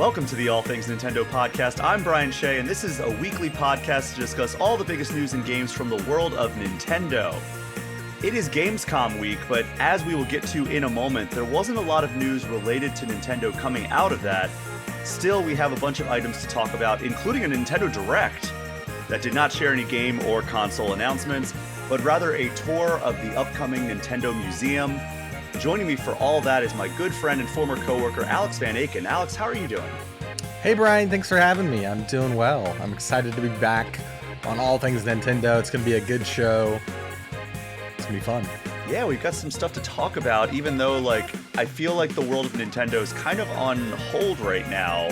Welcome to the All Things Nintendo podcast. I'm Brian Shea, and this is a weekly podcast to discuss all the biggest news and games from the world of Nintendo. It is Gamescom week, but as we will get to in a moment, there wasn't a lot of news related to Nintendo coming out of that. Still, we have a bunch of items to talk about, including a Nintendo Direct that did not share any game or console announcements, but rather a tour of the upcoming Nintendo Museum. Joining me for all that is my good friend and former coworker, Alex Van Aken. Alex, how are you doing? Hey, Brian. Thanks for having me. I'm doing well. I'm excited to be back on All Things Nintendo. It's going to be a good show. It's going to be fun. Yeah, we've got some stuff to talk about, even though, I feel like the world of Nintendo is kind of on hold right now.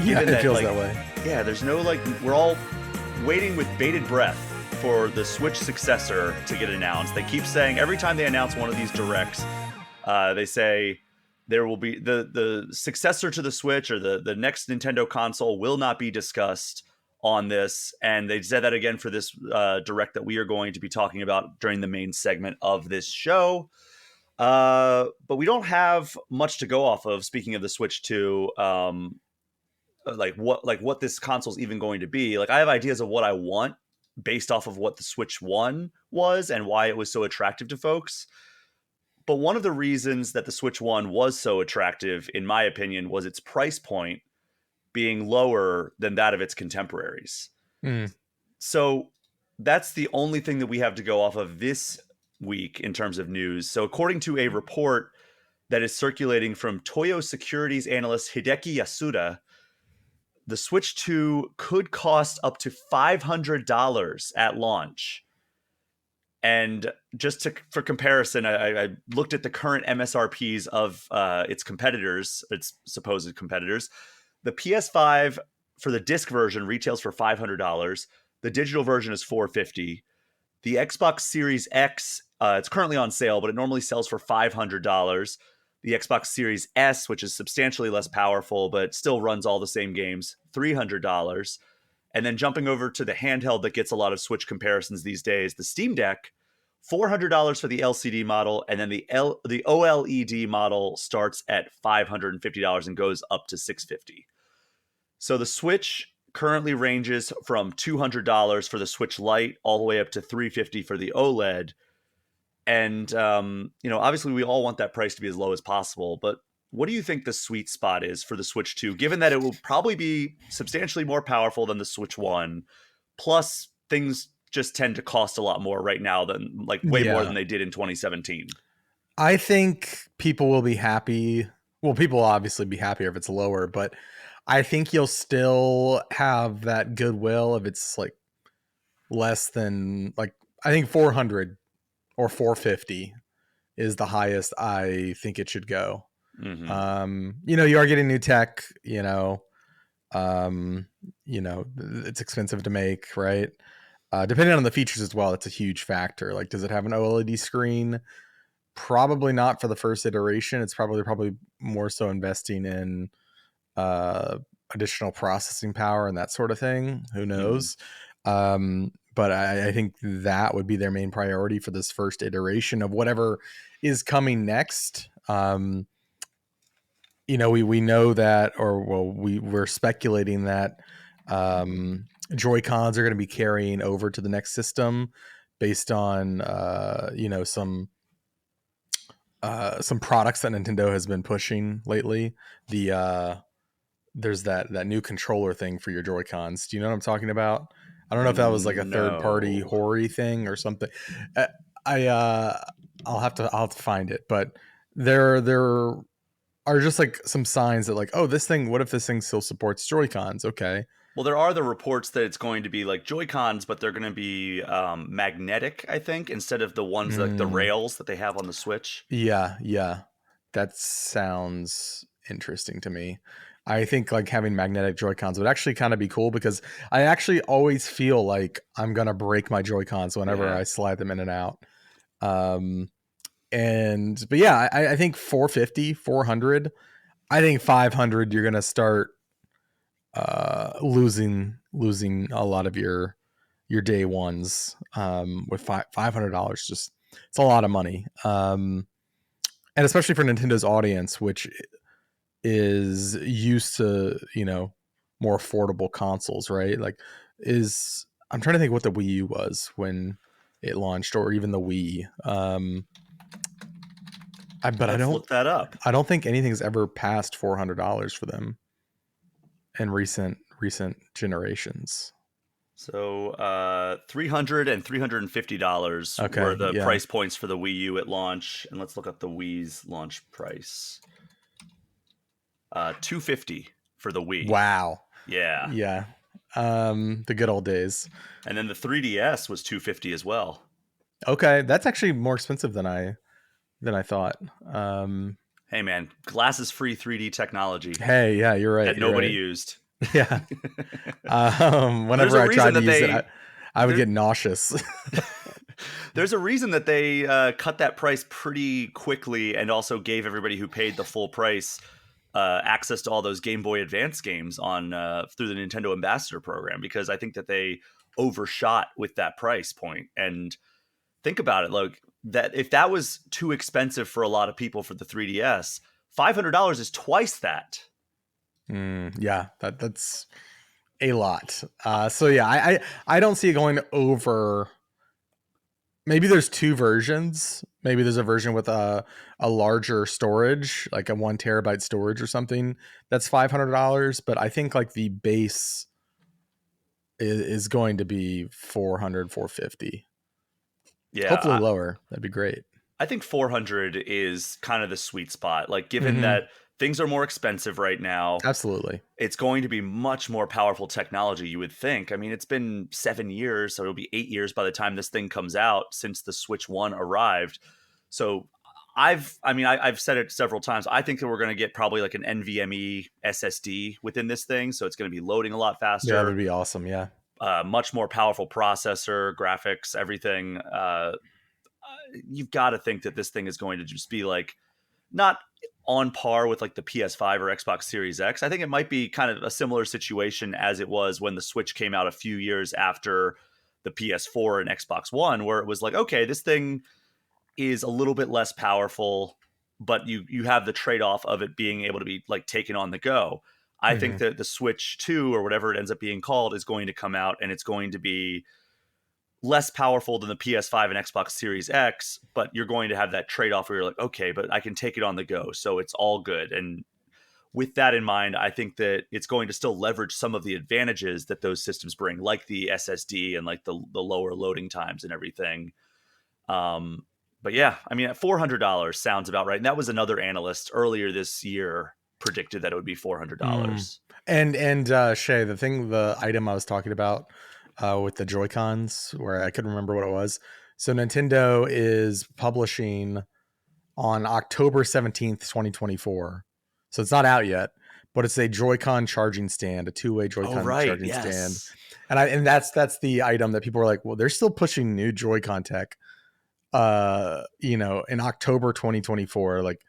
Yeah, it feels that way. Yeah, there's no, we're all waiting with bated breath for the Switch successor to get announced. They keep saying, every time they announce one of these directs, they say there will be the successor to the Switch, or the next Nintendo console will not be discussed on this. And they said that again for this direct that we are going to be talking about during the main segment of this show. But we don't have much to go off of, speaking of the Switch 2, what this console is even going to be. I have ideas of what I want based off of what the Switch 1 was and why it was so attractive to folks. But one of the reasons that the Switch 1 was so attractive, in my opinion, was its price point being lower than that of its contemporaries. So that's the only thing that we have to go off of this week in terms of news. So according to a report that is circulating from Toyo Securities analyst Hideki Yasuda, the Switch 2 could cost up to $500 at launch. And just for comparison, I looked at the current MSRPs of its competitors, its supposed competitors. The PS5 for the disc version retails for $500. The digital version is $450. The Xbox Series X, it's currently on sale, but it normally sells for $500. The Xbox Series S, which is substantially less powerful, but still runs all the same games, $300. And then jumping over to the handheld that gets a lot of Switch comparisons these days, the Steam Deck, $400 for the LCD model, and then the OLED model starts at $550 and goes up to $650. So the Switch currently ranges from $200 for the Switch Lite all the way up to $350 for the OLED. And, obviously we all want that price to be as low as possible, but what do you think the sweet spot is for the Switch 2, given that it will probably be substantially more powerful than the Switch 1, plus things just tend to cost a lot more right now than way more than they did in 2017? I think people will be happy. Well, people will obviously be happier if it's lower, but I think you'll still have that goodwill if it's less than I think 400 or 450 is the highest I think it should go. Mm-hmm. You are getting new tech, it's expensive to make, right? Depending on the features as well, it's a huge factor. Does it have an OLED screen? Probably not for the first iteration. It's probably more so investing in additional processing power and that sort of thing. Who knows? Mm-hmm. But I think that would be their main priority for this first iteration of whatever is coming next. We know that, we're speculating that Joy-Cons are going to be carrying over to the next system based on some products that Nintendo has been pushing lately. There's that new controller thing for your Joy-Cons. Do you know what I'm talking about? I don't know if that was a third-party Hori thing or something. I'll have to find it, but there are just some signs that what if this thing still supports Joy-Cons? Okay. Well, there are the reports that it's going to be like Joy-Cons, but they're going to be magnetic, I think, instead of the ones like the rails that they have on the Switch. Yeah. That sounds interesting to me. I think having magnetic Joy-Cons would actually kind of be cool, because I actually always feel like I'm going to break my Joy-Cons whenever I slide them in and out. I think 450, 400, I think 500, you're going to start losing a lot of your day ones with $500. Just, it's a lot of money. And especially for Nintendo's audience, which is used to, more affordable consoles, right? Like, I'm trying to think what the Wii U was when it launched, or even the Wii. But Let's look that up. I don't think anything's ever passed $400 for them in recent generations. So $300 and $350 Okay, were the yeah. price points for the Wii U at launch, and let's look up the Wii's launch price. $250 for the Wii. Wow. Yeah. Yeah. The good old days. And then the 3DS was $250 as well. Okay, that's actually more expensive than I thought. Hey man, glasses free 3D technology Hey, yeah, you're right. that nobody used. Yeah. There's Whenever a I reason tried to that use they it, I would there, get nauseous. there's a reason that they cut that price pretty quickly and also gave everybody who paid the full price access to all those Game Boy Advance games on through the Nintendo Ambassador program, because I think that they overshot with that price point. And think about it, like that if that was too expensive for a lot of people for the 3DS, $500 is twice that. Yeah, that's a lot. So yeah, I don't see it going over. Maybe there's two versions. Maybe there's a version with a larger storage, like a 1 terabyte storage or something. That's $500. But I think like the base is going to be 400, 450. Hopefully Yeah, lower. That'd be great. I think 400 is kind of the sweet spot. Like, given Mm-hmm. that things are more expensive right now, Absolutely. it's going to be much more powerful technology, you would think. I mean, it's been 7 years, so it'll be 8 years by the time this thing comes out since the Switch 1 arrived. So I've said it several times. I think that we're going to get probably like an NVMe SSD within this thing. So it's going to be loading a lot Yeah, faster, that'd be awesome. Yeah. much more powerful processor, graphics, everything. You've got to think that this thing is going to just be like not on par with like the PS5 or Xbox Series X. I think it might be kind of a similar situation as it was when the Switch came out a few years after the PS4 and Xbox One, where it was like, okay, this thing is a little bit less powerful, but you have the trade-off of it being able to be like taken on the go. I think Mm-hmm. that the Switch 2 or whatever it ends up being called is going to come out, and it's going to be less powerful than the PS5 and Xbox Series X, but you're going to have that trade-off where you're like, okay, but I can take it on the go, so it's all good. And with that in mind, I think that it's going to still leverage some of the advantages that those systems bring, like the SSD and like the lower loading times and everything. Um, but yeah, I mean, at $400 sounds about right. And that was another analyst earlier this year predicted that it would be Mm. $400. And Shay, the item I was talking about with the Joy Cons, where I couldn't remember what it was. So Nintendo is publishing on October 17th, 2024. So it's not out yet, but it's a Joy-Con charging stand, a two-way Oh, Joy-Con right. charging stand. Yes. And that's the item that people are like, well, they're still pushing new Joy-Con tech in October 2024. Like,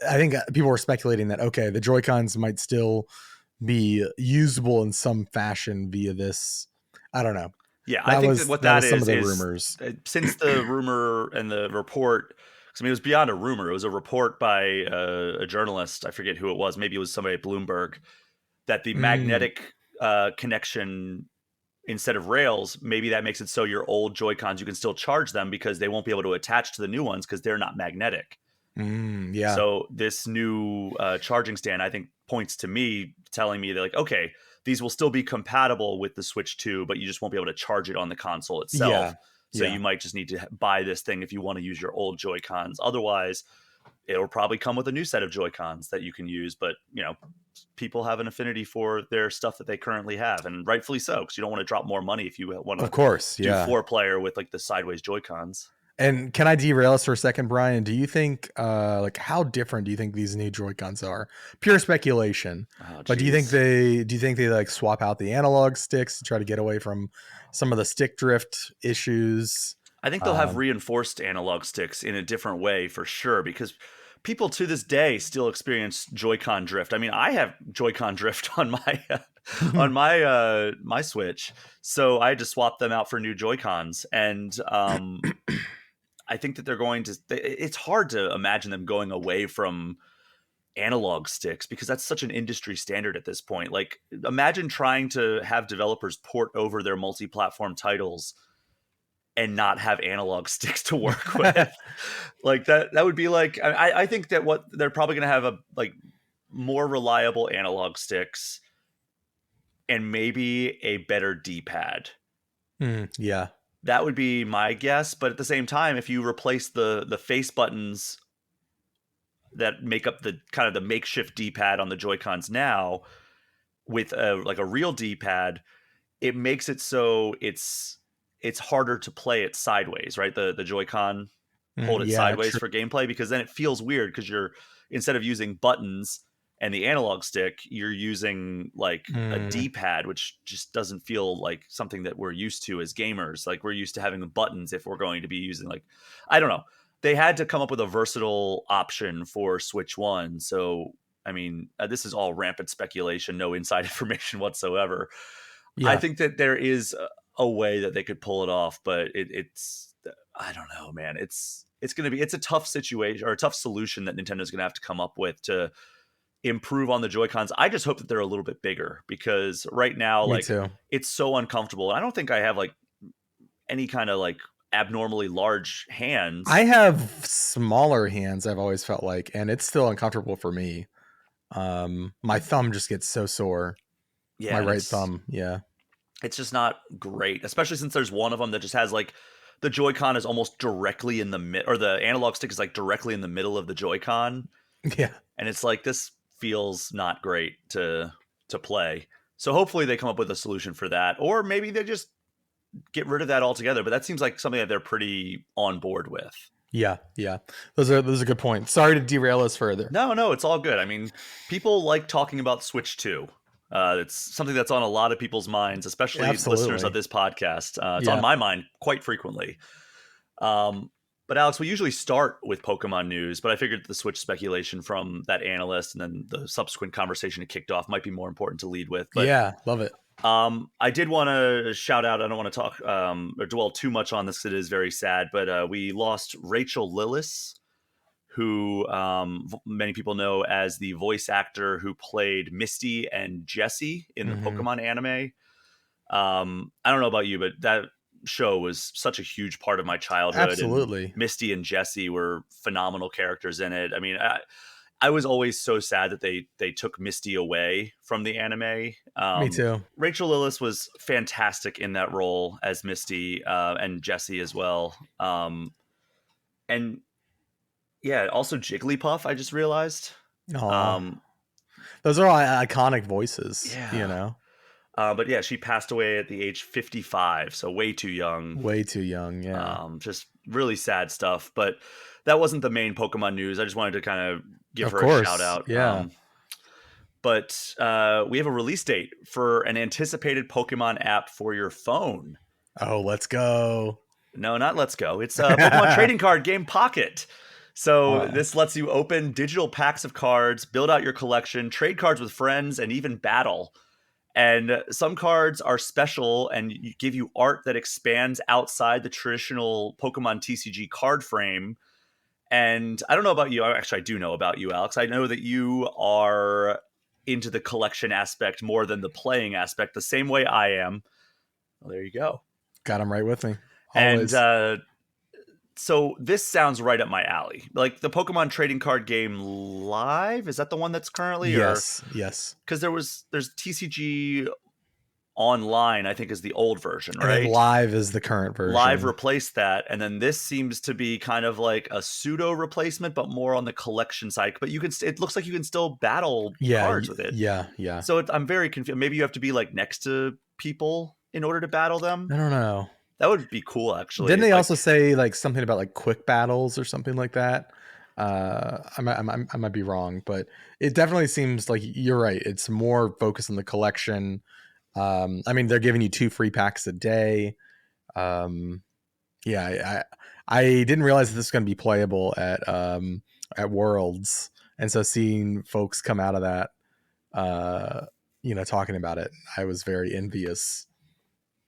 I think people were speculating that, okay, the Joy-Cons might still be usable in some fashion via this. I don't know. Yeah, I think that what That that was some of the is rumors. since the rumor and the report, because I mean, it was beyond a rumor. It was a report by a journalist. I forget who it was. Maybe it was somebody at Bloomberg, that the Mm, magnetic connection instead of rails, maybe that makes it so your old Joy Cons, you can still charge them because they won't be able to attach to the new ones because they're not magnetic. yeah. So this new charging stand, I think, points to me telling me that like, okay, these will still be compatible with the Switch 2, but you just won't be able to charge it on the console itself. Yeah. So Yeah. you might just need to buy this thing if you want to use your old Joy Cons. Otherwise, it'll probably come with a new set of Joy Cons that you can use. But people have an affinity for their stuff that they currently have, and rightfully so, because you don't want to drop more money if you want Of to course. do Yeah. 4-player with like the sideways Joy Cons. And can I derail us for a second, Brian? Do you think, like, how different do you think these new Joy Cons are? Pure speculation, Oh, but geez. do you think they like swap out the analog sticks to try to get away from some of the stick drift issues? I think they'll have Um, reinforced analog sticks in a different way for sure, because people to this day still experience Joy-Con drift. I mean, I have Joy-Con drift on my my Switch, so I had to swap them out for new Joy-Cons, and I think that they're going to. It's hard to imagine them going away from analog sticks, because that's such an industry standard at this point. Like, imagine trying to have developers port over their multi-platform titles and not have analog sticks to work with. Like that would be like, I think that what they're probably going to have a like more reliable analog sticks and maybe a better D-pad. Yeah. That would be my guess. But at the same time, if you replace the face buttons that make up the kind of the makeshift D-pad on the Joy-Cons now with like a real D-pad, it makes it so it's harder to play it sideways, right? The Joy-Con hold it Yeah, sideways true. for gameplay, because then it feels weird because you're, instead of using buttons and the analog stick, you're using like a D-pad, which just doesn't feel like something that we're used to as gamers. Like, we're used to having the buttons if we're going to be using, like, I don't know. They had to come up with a versatile option for Switch One. So, I mean, this is all rampant speculation, no inside information whatsoever. I Yeah. think that there is a way that they could pull it off, but it's I don't know, man. It's a tough situation, or a tough solution that Nintendo's gonna have to come up with to improve on the Joy-Cons. I just hope that they're a little bit bigger, because right now, Me like, too. it's so uncomfortable. I don't think I have like any kind of like abnormally large hands. I have smaller hands, I've always felt like, and it's still uncomfortable for me. My thumb just gets so sore. My Yeah, and right thumb. Yeah. it's just not great, especially since there's one of them that just has like the Joy-Con is almost directly in the mid, or the analog stick is like directly in the middle of the Joy-Con, Yeah. and it's like, this feels not great to play. So hopefully they come up with a solution for that, or maybe they just get rid of that altogether. But that seems like something that they're pretty on board with. Yeah. Yeah. Those are good points. Sorry to derail us further. No, it's all good. I mean, people like talking about Switch 2. It's something that's on a lot of people's minds, especially listeners Absolutely. of this podcast. It's on Yeah. my mind quite frequently. But Alex, we usually start with Pokemon news, but I figured the Switch speculation from that analyst and then the subsequent conversation it kicked off might be more important to lead with. But Yeah. Love it. I did want to shout out, I don't want to talk or dwell too much on this, it is very sad, but we lost Rachael Lillis, who many people know as the voice actor who played Misty and Jessie in the Pokemon anime. I don't know about you, but that show was such a huge part of my childhood. Absolutely. And Misty and Jessie were phenomenal characters in it. I mean, I was always so sad that they took Misty away from the anime. Me too. Rachael Lillis was fantastic in that role as Misty, and Jessie as well. And yeah, also Jigglypuff, I just realized. Aw. Those are all iconic voices, Yeah. you know? But yeah, she passed away at the age 55, so way too young. Way too young, yeah. Just really sad stuff. But that wasn't the main Pokemon news. I just wanted to kind of give Of her course, a shout out. yeah. But we have a release date for an anticipated Pokemon app for your phone. Oh, let's go. No, not Let's Go. It's a Pokemon trading card game Pocket. So this lets you open digital packs of cards, build out your collection, trade cards with friends, and even battle. And some cards are special and give you art that expands outside the traditional Pokemon TCG card frame. And I don't know about you. Actually, I do know about you, Alex. I know that you are into the collection aspect more than the playing aspect, the same way I am. Well, there you go. Got him right with me. Always. And so this sounds right up my alley. Like the Pokemon trading card game Live, is that the one that's currently? Yes. Because there's TCG Online, I think, is the old version, And right? then Live is the current version. Live replaced that, and then this seems to be kind of like a pseudo replacement, but more on the collection side. But it looks like you can still battle cards with it. Yeah. So I'm very confused. Maybe you have to be like next to people in order to battle them. I don't know. That would be cool, actually. Didn't they also say like something about like quick battles or something like that? I might be wrong, but it definitely seems like you're right. It's more focused on the collection. I mean, they're giving you 2 free packs a day. Yeah, I didn't realize that this is going to be playable at Worlds, and so seeing folks come out of that, talking about it, I was very envious.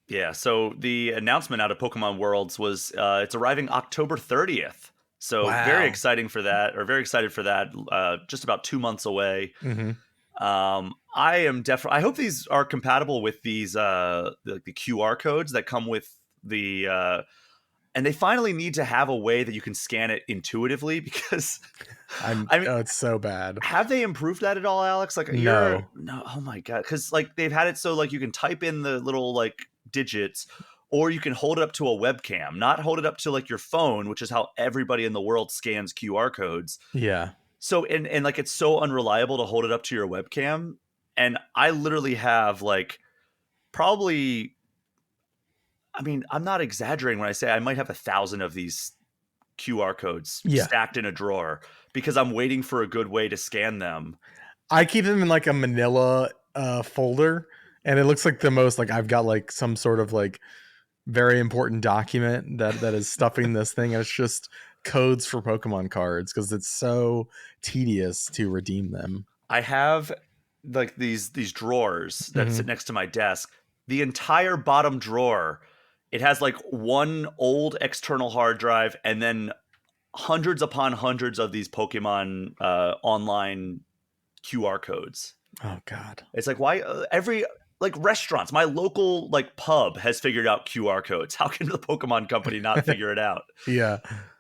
Yeah, so the announcement out of Pokemon Worlds was it's arriving October 30th. So very Wow. exciting for that, or very excited for that. Just about 2 months away. Hmm. I am definitely. I hope these are compatible with these the QR codes that come with the. And they finally need to have a way that you can scan it intuitively because, I'm I mean, oh, it's so bad. have they improved that at all, Alex? Like you're No. no, oh my god, because like they've had it so like you can type in the little like digits, or you can hold it up to a webcam, not hold it up to like your phone, which is how everybody in the world scans QR codes. Yeah. So and like it's so unreliable to hold it up to your webcam. And I literally have like probably, I mean, I'm not exaggerating when I say I might have 1,000 of these QR codes Yeah. stacked in a drawer because I'm waiting for a good way to scan them. I keep them in like a manila folder, and it looks like the most like I've got like some sort of like very important document that is stuffing this thing, and it's just codes for Pokemon cards because it's so tedious to redeem them. I have like these drawers that sit Hmm. next to my desk. The entire bottom drawer, it has like one old external hard drive and then hundreds upon hundreds of these Pokemon online QR codes. Oh God. It's like why every like restaurants, my local like pub has figured out QR codes. How can the Pokemon company not figure it out? Yeah.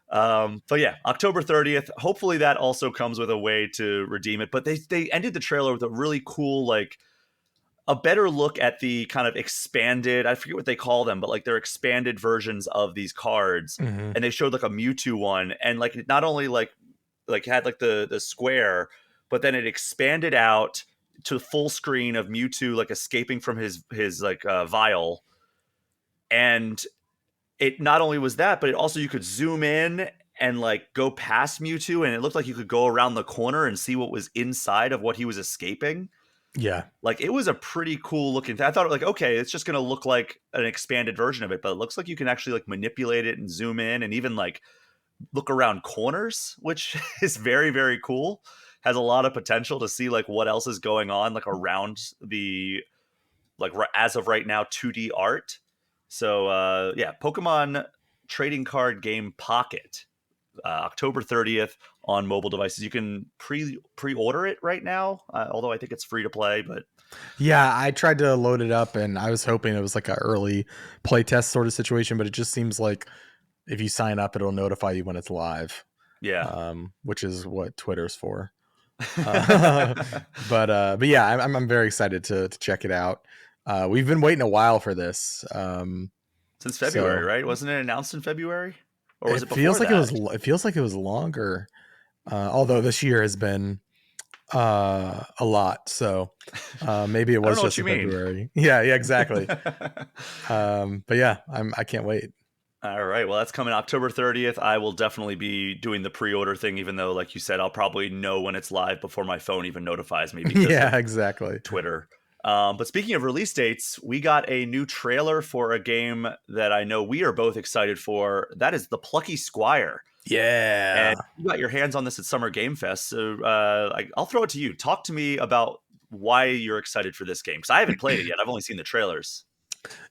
But yeah, October 30th. Hopefully that also comes with a way to redeem it. But they ended the trailer with a really cool like a better look at the kind of expanded, I forget what they call them, but like they're expanded versions of these cards. Hmm. And they showed like a Mewtwo one, and like not only like had like the square, but then it expanded out to full screen of Mewtwo like escaping from his like vial. And it not only was that, but it also you could zoom in and like go past Mewtwo, and it looked like you could go around the corner and see what was inside of what he was escaping. Yeah. Like it was a pretty cool looking thing. I thought like, okay, it's just gonna look like an expanded version of it, but it looks like you can actually like manipulate it and zoom in and even like look around corners, which is very, very cool. Has a lot of potential to see like what else is going on like around the like as of right now 2D art. So yeah, Pokemon trading card game Pocket, October 30th on mobile devices. You can pre-order it right now, although I think it's free to play. But Yeah, I tried to load it up, and I was hoping it was like an early playtest sort of situation, but it just seems like if you sign up, it'll notify you when it's live, yeah. which is what Twitter's for. Uh, but yeah, I'm very excited to check it out. We've been waiting a while for this, Since February, so right? Wasn't it announced in February, or was it it feels before like it was. that? It feels like it was longer. Although this year has been a lot, so maybe it I don't was know what just you in mean. February. Yeah, yeah, exactly. But yeah, I can't wait. All right. Well, that's coming October 30th. I will definitely be doing the pre-order thing, even though, like you said, I'll probably know when it's live before my phone even notifies me because Yeah, of exactly. Twitter. But speaking of release dates, we got a new trailer for a game that I know we are both excited for. That is the Plucky Squire. And Yeah. you got your hands on this at Summer Game Fest. So I'll throw it to you. Talk to me about why you're excited for this game, because I haven't played it yet. I've only seen the trailers.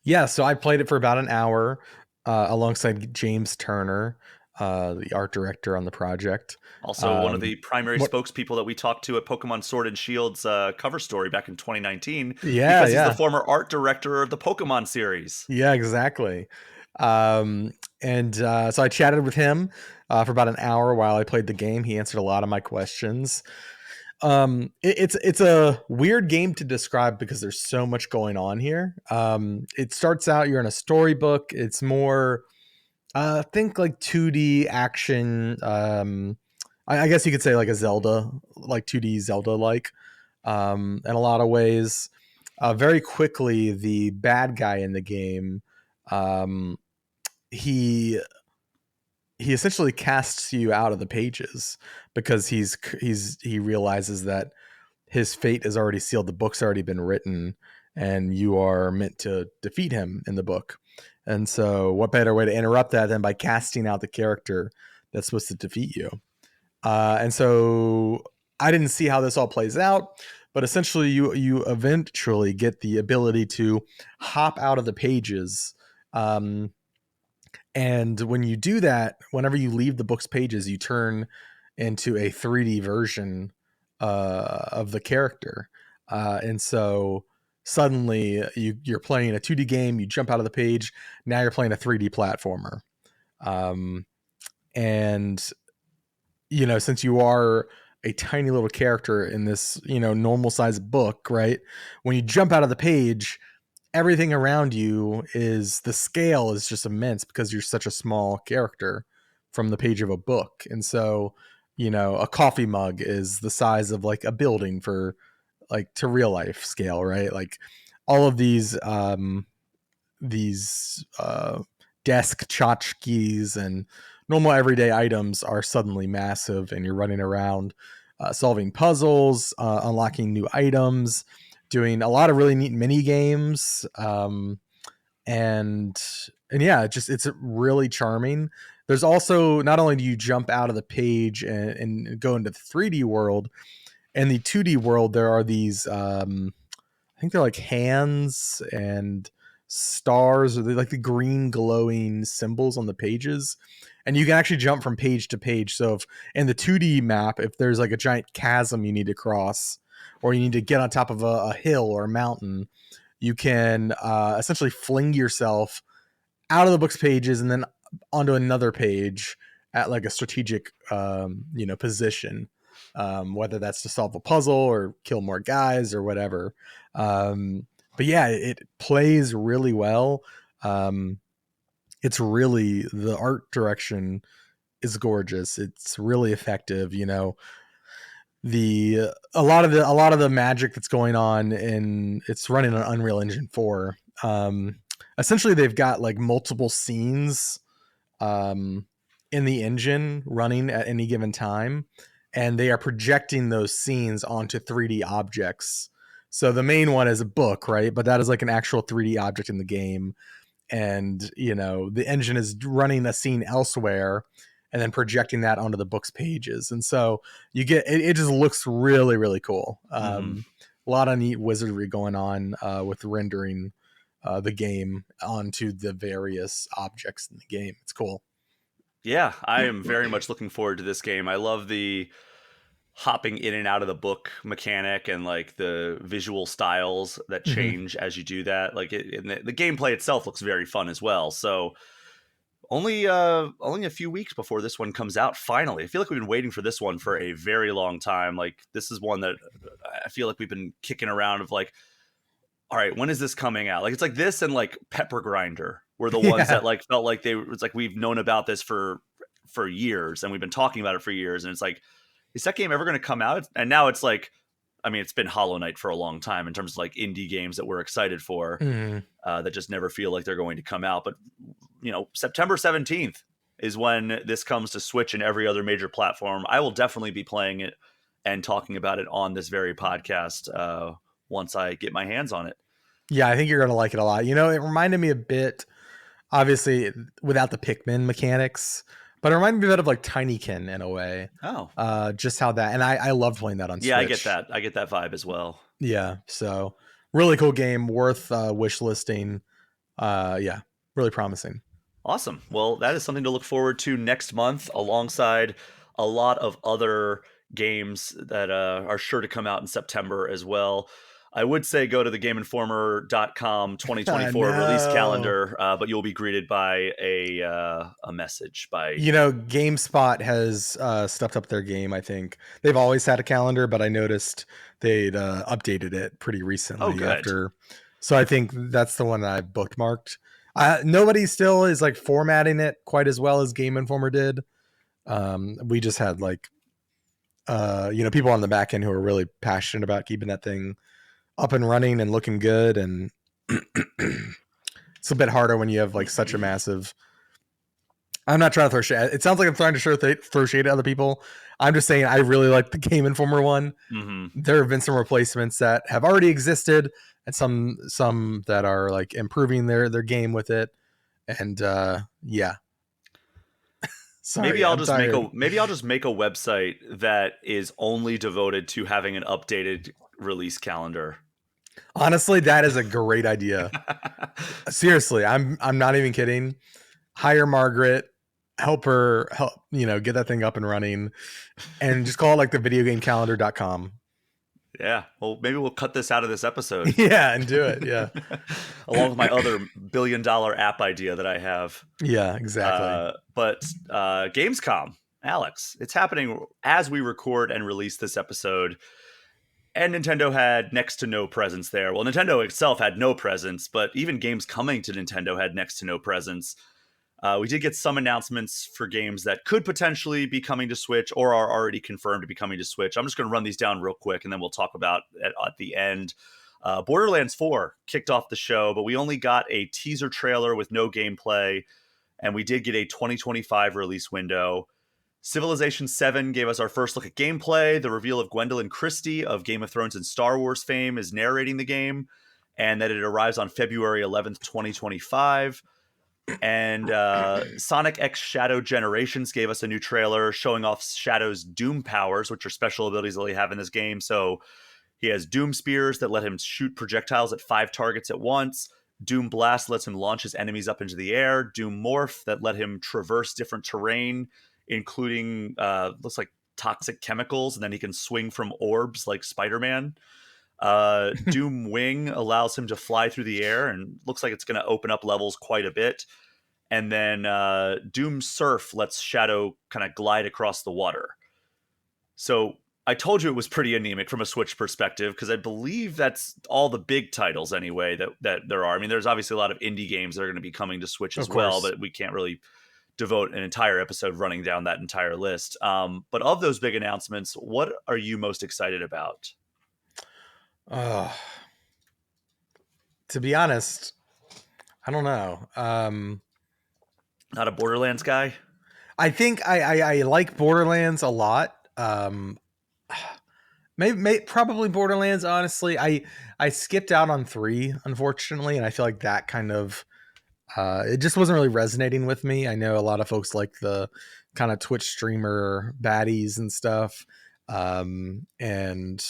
Yeah, so I played it for about an hour alongside James Turner, the art director on the project. Also, one of Um, the primary what? spokespeople that we talked to at Pokemon Sword and Shield's cover story back in 2019, Yeah, because he's the yeah, former art director of the Pokemon series. yeah, exactly. Um, and so I chatted with him for about an hour while I played the game. He answered a lot of my questions. It's a weird game to describe because there's so much going on here. It starts out you're in a storybook. It's more think like 2D action. I guess you could say like a Zelda, like 2D Zelda like, in a lot of ways. Very quickly, the bad guy in the game, um, he he essentially casts you out of the pages because he realizes that his fate is already sealed. The book's already been written, and you are meant to defeat him in the book. And so, what better way to interrupt that than by casting out the character that's supposed to defeat you? And so, I didn't see how this all plays out, but essentially, you eventually get the ability to hop out of the pages, um, And when you do that, whenever you leave the book's pages, you turn into a 3D version of the character. And so suddenly you're playing a 2D game, you jump out of the page, now you're playing a 3D platformer. Um, and, since you are a tiny little character in this, normal sized book, right? When you jump out of the page, everything around you is the scale is just immense because you're such a small character from the page of a book. And so, a coffee mug is the size of like a building for like to real life scale, right? Like all of these desk tchotchkes and normal everyday items are suddenly massive, and you're running around solving puzzles, unlocking new items, doing a lot of really neat mini games, and yeah, it's really charming. There's also, not only do you jump out of the page and go into the 3D world, in the 2D world there are these I think they're like hands and stars, or they're like the green glowing symbols on the pages. And you can actually jump from page to page. So if in the 2D map, if there's like a giant chasm you need to cross, or you need to get on top of a hill or a mountain, you can essentially fling yourself out of the book's pages and then onto another page at like a strategic position, whether that's to solve a puzzle or kill more guys or whatever. But yeah, it plays really well. It's really, the art direction is gorgeous. It's really effective. A lot of the magic that's going on, and it's running on Unreal Engine 4. Essentially they've got like multiple scenes in the engine running at any given time, and they are projecting those scenes onto 3D objects. So the main one is a book, right? But that is like an actual 3D object in the game. And the engine is running a scene elsewhere and then projecting that onto the book's pages. And so you get it just looks really, really cool. A lot of neat wizardry going on with rendering the game onto the various objects in the game. It's cool. Yeah, I am very much looking forward to this game. I love the hopping in and out of the book mechanic, and like the visual styles that Mm-hmm. change as you do that. Like and the gameplay itself looks very fun as well. So only a few weeks before this one comes out. Finally, I feel like we've been waiting for this one for a very long time. Like this is one that I feel like we've been kicking around of like, all right, when is this coming out? Like it's like this and like Pepper Grinder were the ones Yeah. that like felt like it's like we've known about this for years, and we've been talking about it for years, and it's like, is that game ever going to come out? And now it's like, I mean, it's been Hollow Knight for a long time in terms of like indie games that we're excited for, Mm-hmm. that just never feel like they're going to come out. But September 17th is when this comes to Switch and every other major platform. I will definitely be playing it and talking about it on this very podcast once I get my hands on it. Yeah, I think you're gonna like it a lot. It reminded me a bit, obviously without the Pikmin mechanics, but it reminded me a bit of like Tinykin in a way. Oh, Just how that, and I love playing that on yeah, I get Switch. that. I get that vibe as well. Yeah, so really cool game, worth wish listing. Yeah, really promising. Awesome. Well, that is something to look forward to next month, alongside a lot of other games that are sure to come out in September as well. I would say go to the GameInformer.com I 2024 release know. calendar, but you'll be greeted by a message by. GameSpot has stepped up their game. I think they've always had a calendar, but I noticed they'd updated it pretty Oh, recently good. after. So I think that's the one that I bookmarked. Nobody still is like formatting it quite as well as Game Informer did. We just had like people on the back end who are really passionate about keeping that thing up and running and looking good. And it's a bit harder when you have like such a massive. I'm not trying to throw shade. It sounds like I'm trying to throw shade at other people. I'm just saying I really like the Game Informer one. Mm-hmm. There have been some replacements that have already existed, and some that are like improving their game with it. And yeah, sorry, I'm tired. Maybe I'll just make a website that is only devoted to having an updated release calendar. Honestly, that is a great idea. Seriously, I'm not even kidding. hire Margaret, help get that thing up and running, and just call it like the videogamecalendar.com. Yeah. Well, maybe we'll cut this out of this episode. Yeah, and do it. Yeah. Along with my other billion-dollar app idea that I have. Yeah, exactly. But Gamescom, Alex, it's happening as we record and release this episode. And Nintendo had next to no presence there. Well, Nintendo itself had no presence, but even games coming to Nintendo had next to no presence. We did get some announcements for games that could potentially be coming to Switch or are already confirmed to be coming to Switch. I'm just going to run these down real quick, and then we'll talk about it at the end. Borderlands 4 kicked off the show, but we only got a teaser trailer with no gameplay, and we did get a 2025 release window. Civilization 7 gave us our first look at gameplay. The reveal of Gwendolyn Christie of Game of Thrones and Star Wars fame is narrating the game, and that it arrives on February 11th, 2025. And Sonic X Shadow Generations gave us a new trailer showing off Shadow's Doom powers, which are special abilities that we have in this game. So he has Doom Spears that let him shoot projectiles at 5 targets at once. Doom Blast lets him launch his enemies up into the air. Doom Morph that let him traverse different terrain, including looks like toxic chemicals, and then he can swing from orbs like Spider-Man. Doom Wing allows him to fly through the air and looks like it's going to open up levels quite a bit. And then Doom Surf lets Shadow kind of glide across the water. So I told you it was pretty anemic from a Switch perspective, because I believe that's all the big titles anyway that there are. I mean, there's obviously a lot of indie games that are going to be coming to Switch as well, but we can't really devote an entire episode running down that entire list. But of those big announcements, what are you most excited about? To be honest, I don't know. Not a Borderlands guy? I think I like Borderlands a lot. Probably Borderlands, honestly. I skipped out on 3, unfortunately, and I feel like that kind of it just wasn't really resonating with me. I know a lot of folks like the kind of Twitch streamer baddies and stuff. And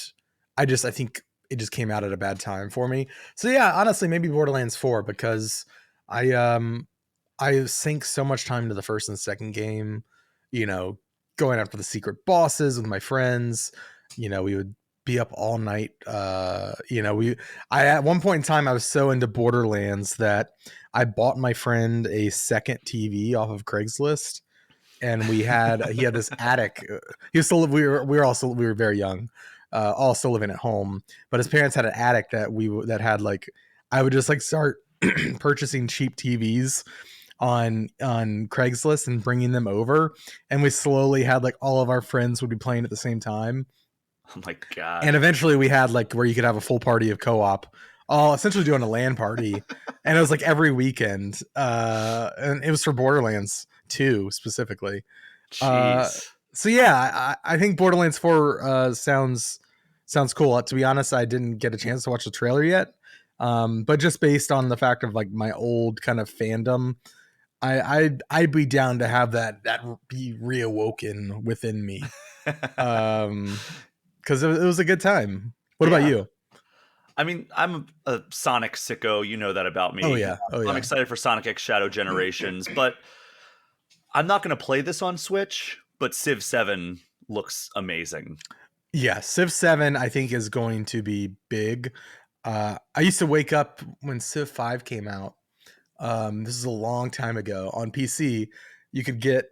I think it just came out at a bad time for me. So yeah, honestly, maybe Borderlands 4, because I sink so much time to the first and second game, going after the secret bosses with my friends. We would be up all night. I at one point in time I was so into Borderlands that I bought my friend a second TV off of Craigslist, and he had this attic. He was still we were very young, all still living at home, but his parents had an attic that had like, I would just like start purchasing cheap TVs on Craigslist and bringing them over, and we slowly had like all of our friends would be playing at the same time. Oh my god. And eventually we had like where you could have a full party of co-op, all essentially doing a LAN party. And it was like every weekend. And it was for Borderlands 2 specifically. Jeez. So yeah, I think Borderlands 4 sounds cool. To be honest, I didn't get a chance to watch the trailer yet. But just based on the fact of like my old kind of fandom, I'd be down to have that be reawoken within me. Because it was a good time. What about you? I mean, I'm a Sonic sicko. You know that about me. Oh yeah. I'm excited for Sonic X Shadow Generations, but I'm not going to play this on Switch. But Civ 7 looks amazing. Yeah, Civ 7 I think is going to be big. I used to wake up when Civ 5 came out. This is a long time ago. On PC, you could get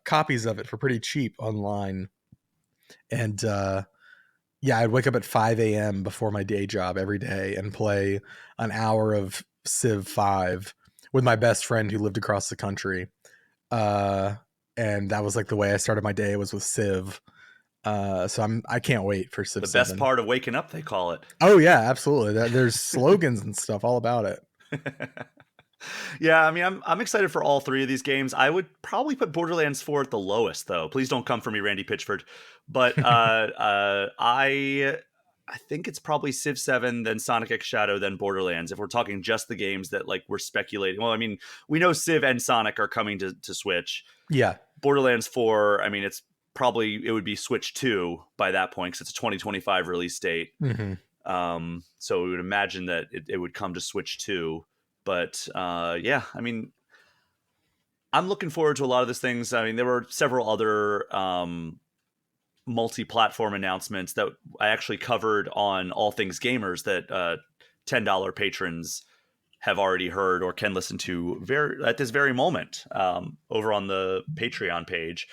copies of it for pretty cheap online. And yeah, I'd wake up at 5 a.m. before my day job every day and play an hour of Civ 5 with my best friend who lived across the country. And that was like the way I started my day, was with Civ. So I can't wait for Civ 7. The best part of waking up, they call it. Oh yeah, absolutely. There's slogans and stuff all about it. Yeah, I mean, I'm excited for all 3 of these games. I would probably put Borderlands 4 at the lowest, though. Please don't come for me, Randy Pitchford. But I think it's probably Civ 7, then Sonic X Shadow, then Borderlands. If we're talking just the games that like we're speculating. Well, I mean, we know Civ and Sonic are coming to Switch. Yeah. Borderlands 4, I mean, it would be Switch 2 by that point, because it's a 2025 release date. Mm-hmm. So we would imagine that it would come to Switch 2. But yeah, I mean, I'm looking forward to a lot of these things. I mean, there were several other multi-platform announcements that I actually covered on All Things Gamers that $10 patrons have already heard or can listen to at this very moment over on the Patreon page,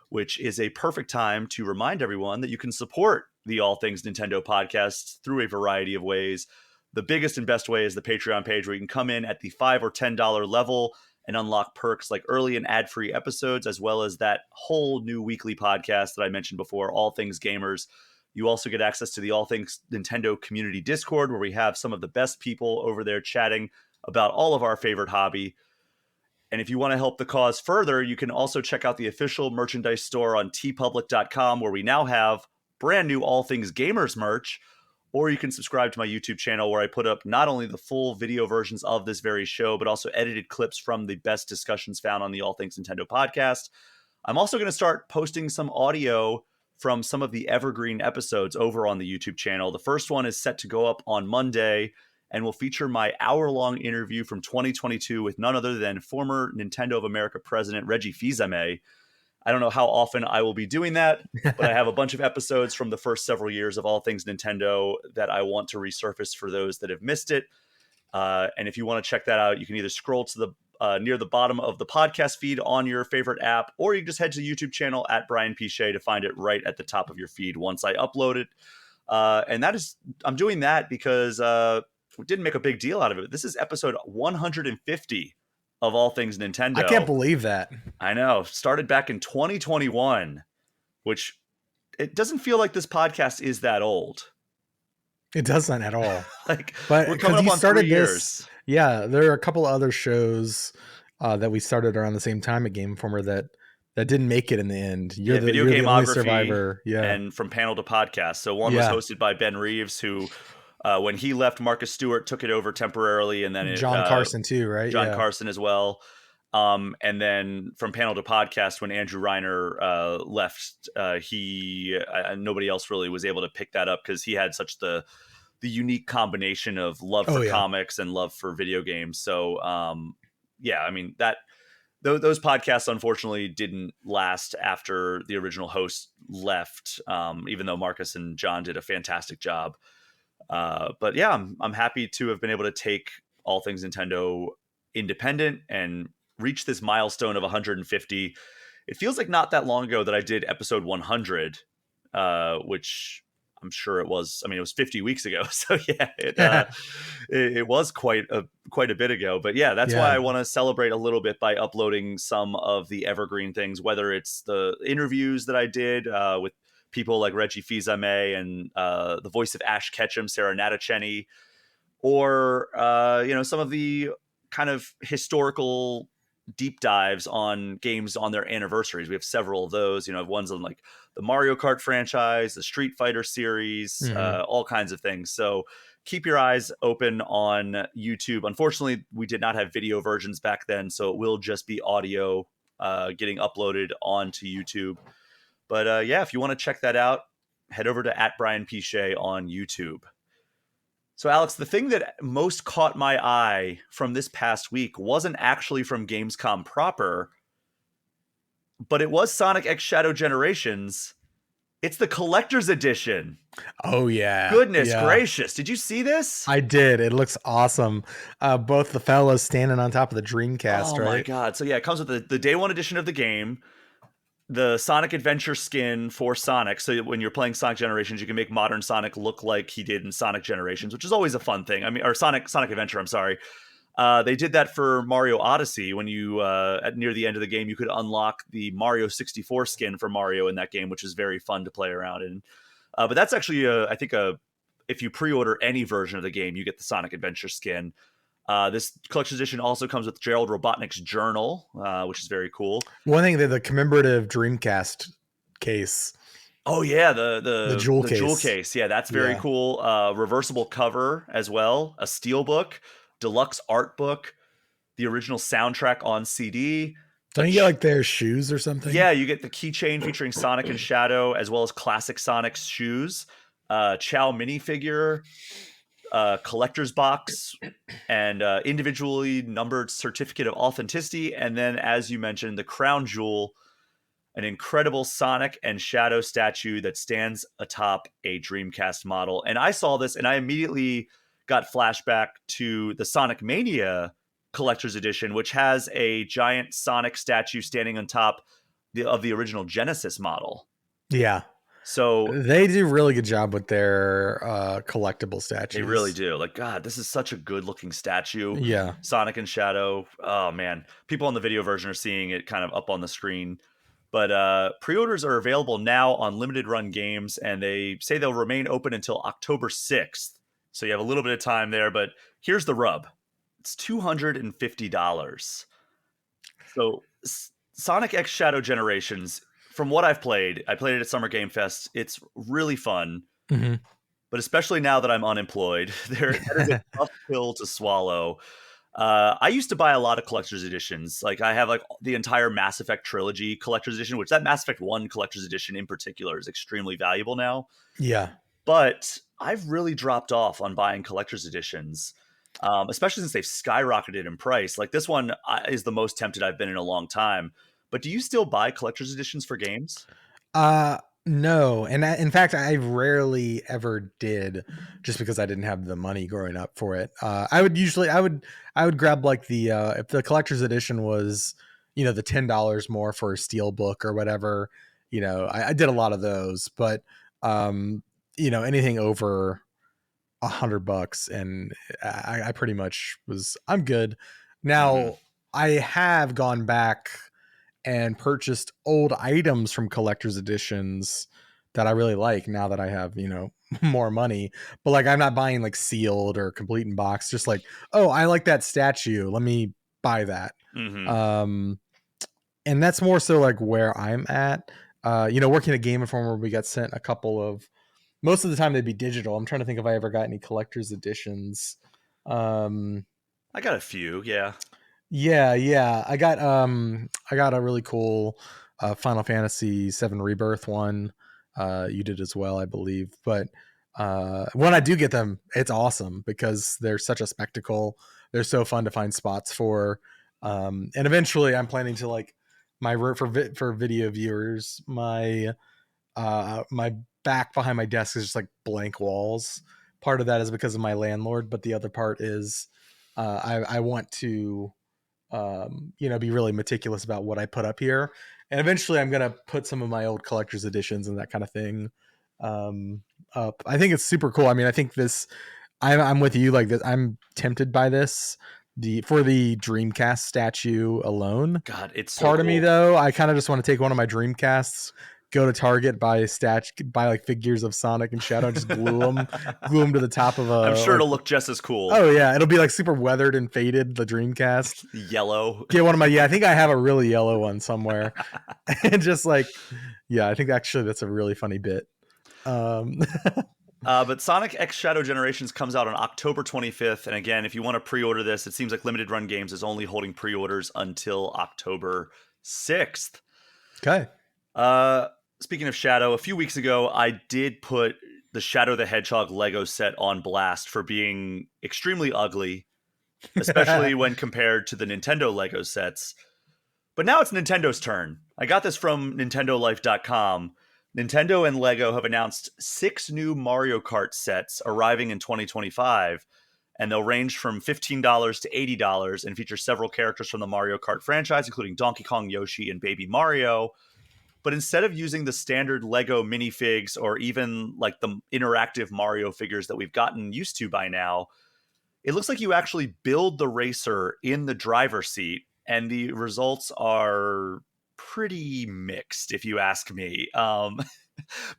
which is a perfect time to remind everyone that you can support the All Things Nintendo podcast through a variety of ways. The biggest and best way is the Patreon page, where you can come in at the $5 or $10 level and unlock perks like early and ad-free episodes, as well as that whole new weekly podcast that I mentioned before, All Things Gamers. You also get access to the All Things Nintendo community Discord, where we have some of the best people over there chatting about all of our favorite hobby. And if you want to help the cause further, you can also check out the official merchandise store on tpublic.com, where we now have brand new All Things Gamers merch. Or you can subscribe to my YouTube channel, where I put up not only the full video versions of this very show, but also edited clips from the best discussions found on the All Things Nintendo podcast. I'm also going to start posting some audio from some of the Evergreen episodes over on the YouTube channel. The first one is set to go up on Monday and will feature my hour-long interview from 2022 with none other than former Nintendo of America president Reggie Fils-Aimé. I don't know how often I will be doing that, but I have a bunch of episodes from the first several years of All Things Nintendo that I want to resurface for those that have missed it. And if you want to check that out, you can either scroll to the near the bottom of the podcast feed on your favorite app, or you can just head to the YouTube channel at Brian P. Shea to find it right at the top of your feed once I upload it. And I'm doing that because we didn't make a big deal out of it. This is episode 150 of All Things Nintendo. I can't believe that. I know. Started back in 2021, which it doesn't feel like this podcast is that old. It doesn't at all. Like, but we're coming up on 3 years. Yeah, there are a couple of other shows that we started around the same time at Game Informer that didn't make it in the end. You're the only survivor. Yeah. And from panel to podcast. So one was hosted by Ben Reeves, who when he left, Marcus Stewart took it over temporarily, and then John Carson too, right? John Carson as well. And then from panel to podcast, when Andrew Reiner left, nobody else really was able to pick that up, because he had such the unique combination of love for comics and love for video games. So I mean, those podcasts unfortunately didn't last after the original host left, even though Marcus and John did a fantastic job. But yeah, I'm happy to have been able to take All Things Nintendo independent and reach this milestone of 150. It feels like not that long ago that I did episode 100, which I'm sure it was. I mean, it was 50 weeks ago. So yeah, it was quite a bit ago. But yeah, that's why I want to celebrate a little bit by uploading some of the Evergreen things, whether it's the interviews that I did with people like Reggie Fils-Aimé and the voice of Ash Ketchum, Sarah Natacheni, or some of the kind of historical deep dives on games on their anniversaries. We have several of those, ones on like the Mario Kart franchise, the Street Fighter series, all kinds of things. So keep your eyes open on YouTube. Unfortunately, we did not have video versions back then, so it will just be audio getting uploaded onto YouTube. But if you want to check that out, head over to @BrianPShea on YouTube. So, Alex, the thing that most caught my eye from this past week wasn't actually from Gamescom proper, but it was Sonic X Shadow Generations. It's the collector's edition. Oh, yeah. Goodness gracious. Did you see this? I did. It looks awesome. Both the fellas standing on top of the Dreamcast, right? Oh, my God. So, yeah, it comes with the day one edition of the game, the Sonic Adventure skin for Sonic. So when you're playing Sonic Generations, you can make modern Sonic look like he did in Sonic Generations, which is always a fun thing. I mean, or Sonic Adventure, I'm sorry. They did that for Mario Odyssey. When you, near the end of the game, you could unlock the Mario 64 skin for Mario in that game, which is very fun to play around in. But that's actually, I think, if you pre-order any version of the game, you get the Sonic Adventure skin. This collection edition also comes with Gerald Robotnik's journal, which is very cool. One thing, the commemorative Dreamcast case. Oh yeah, the jewel case. Yeah, that's very cool. Reversible cover as well. A steel book, deluxe art book, the original soundtrack on CD. Don't you get like their shoes or something? Yeah, you get the keychain featuring Sonic and Shadow, as well as classic Sonic's shoes. Chow minifigure. collector's box and individually numbered certificate of authenticity. And then, as you mentioned, the crown jewel, an incredible Sonic and Shadow statue that stands atop a Dreamcast model. And I saw this and I immediately got flashback to the Sonic Mania Collector's Edition, which has a giant Sonic statue standing on top of the original Genesis model. Yeah. So They do a really good job with their collectible statues. they really do. Like, God, this is such a good looking statue. Yeah. Sonic and Shadow. Oh, man. People on the video version are seeing it kind of up on the screen. But pre-orders are available now on limited run games, and they say they'll remain open until October 6th. So you have a little bit of time there, but here's the rub. It's $250. So Sonic X Shadow Generations, from what I played it at Summer Game Fest. It's really fun. Mm-hmm. But especially now that I'm unemployed, that is a tough pill to swallow. I used to buy a lot of collector's editions. Like I have like the entire Mass Effect trilogy collector's edition, which that Mass Effect 1 collector's edition in particular is extremely valuable now. Yeah. But I've really dropped off on buying collector's editions, especially since they've skyrocketed in price. Like this one is the most tempted I've been in a long time. But do you still buy collector's editions for games? No, and in fact, I rarely ever did, just because I didn't have the money growing up for it. I would grab like the if the collector's edition was, the $10 more for a steel book or whatever. I did a lot of those, but anything over $100, and I pretty much I'm good. Now I have gone back and purchased old items from collector's editions that I really like now that I have, more money. But like, I'm not buying like sealed or complete in box, just like, oh, I like that statue, let me buy that. And that's more so like where I'm at. Working at Game Informer, we got sent a couple of, most of the time they'd be digital. I'm trying to think if I ever got any collector's editions. I got a few, yeah. Yeah. I got a really cool Final Fantasy VII Rebirth one. You did as well, I believe. But when I do get them, it's awesome because they're such a spectacle. They're so fun to find spots for. And eventually, I'm planning to like for video viewers. My back behind my desk is just like blank walls. Part of that is because of my landlord, but the other part is I want to be really meticulous about what I put up here. And eventually I'm going to put some of my old collector's editions and that kind of thing up. I think it's super cool. I mean, I think I'm with you. Like this, I'm tempted by this, for the Dreamcast statue alone. God, it's so part cool. of me though. I kind of just want to take one of my Dreamcasts, go to Target, buy like figures of Sonic and Shadow, and just glue them to the top of a. I'm sure it'll look just as cool. Oh yeah, it'll be like super weathered and faded. The Dreamcast, yellow. Get one of my. Yeah, I think I have a really yellow one somewhere, and just like, yeah, I think actually that's a really funny bit. But Sonic X Shadow Generations comes out on October 25th, and again, if you want to pre-order this, it seems like Limited Run Games is only holding pre-orders until October 6th. Okay. Speaking of Shadow, a few weeks ago, I did put the Shadow the Hedgehog Lego set on blast for being extremely ugly, especially when compared to the Nintendo Lego sets. But now it's Nintendo's turn. I got this from NintendoLife.com. Nintendo and Lego have announced 6 new Mario Kart sets arriving in 2025, and they'll range from $15 to $80 and feature several characters from the Mario Kart franchise, including Donkey Kong, Yoshi, and Baby Mario. But instead of using the standard Lego minifigs or even like the interactive Mario figures that we've gotten used to by now, it looks like you actually build the racer in the driver's seat, and the results are pretty mixed, if you ask me.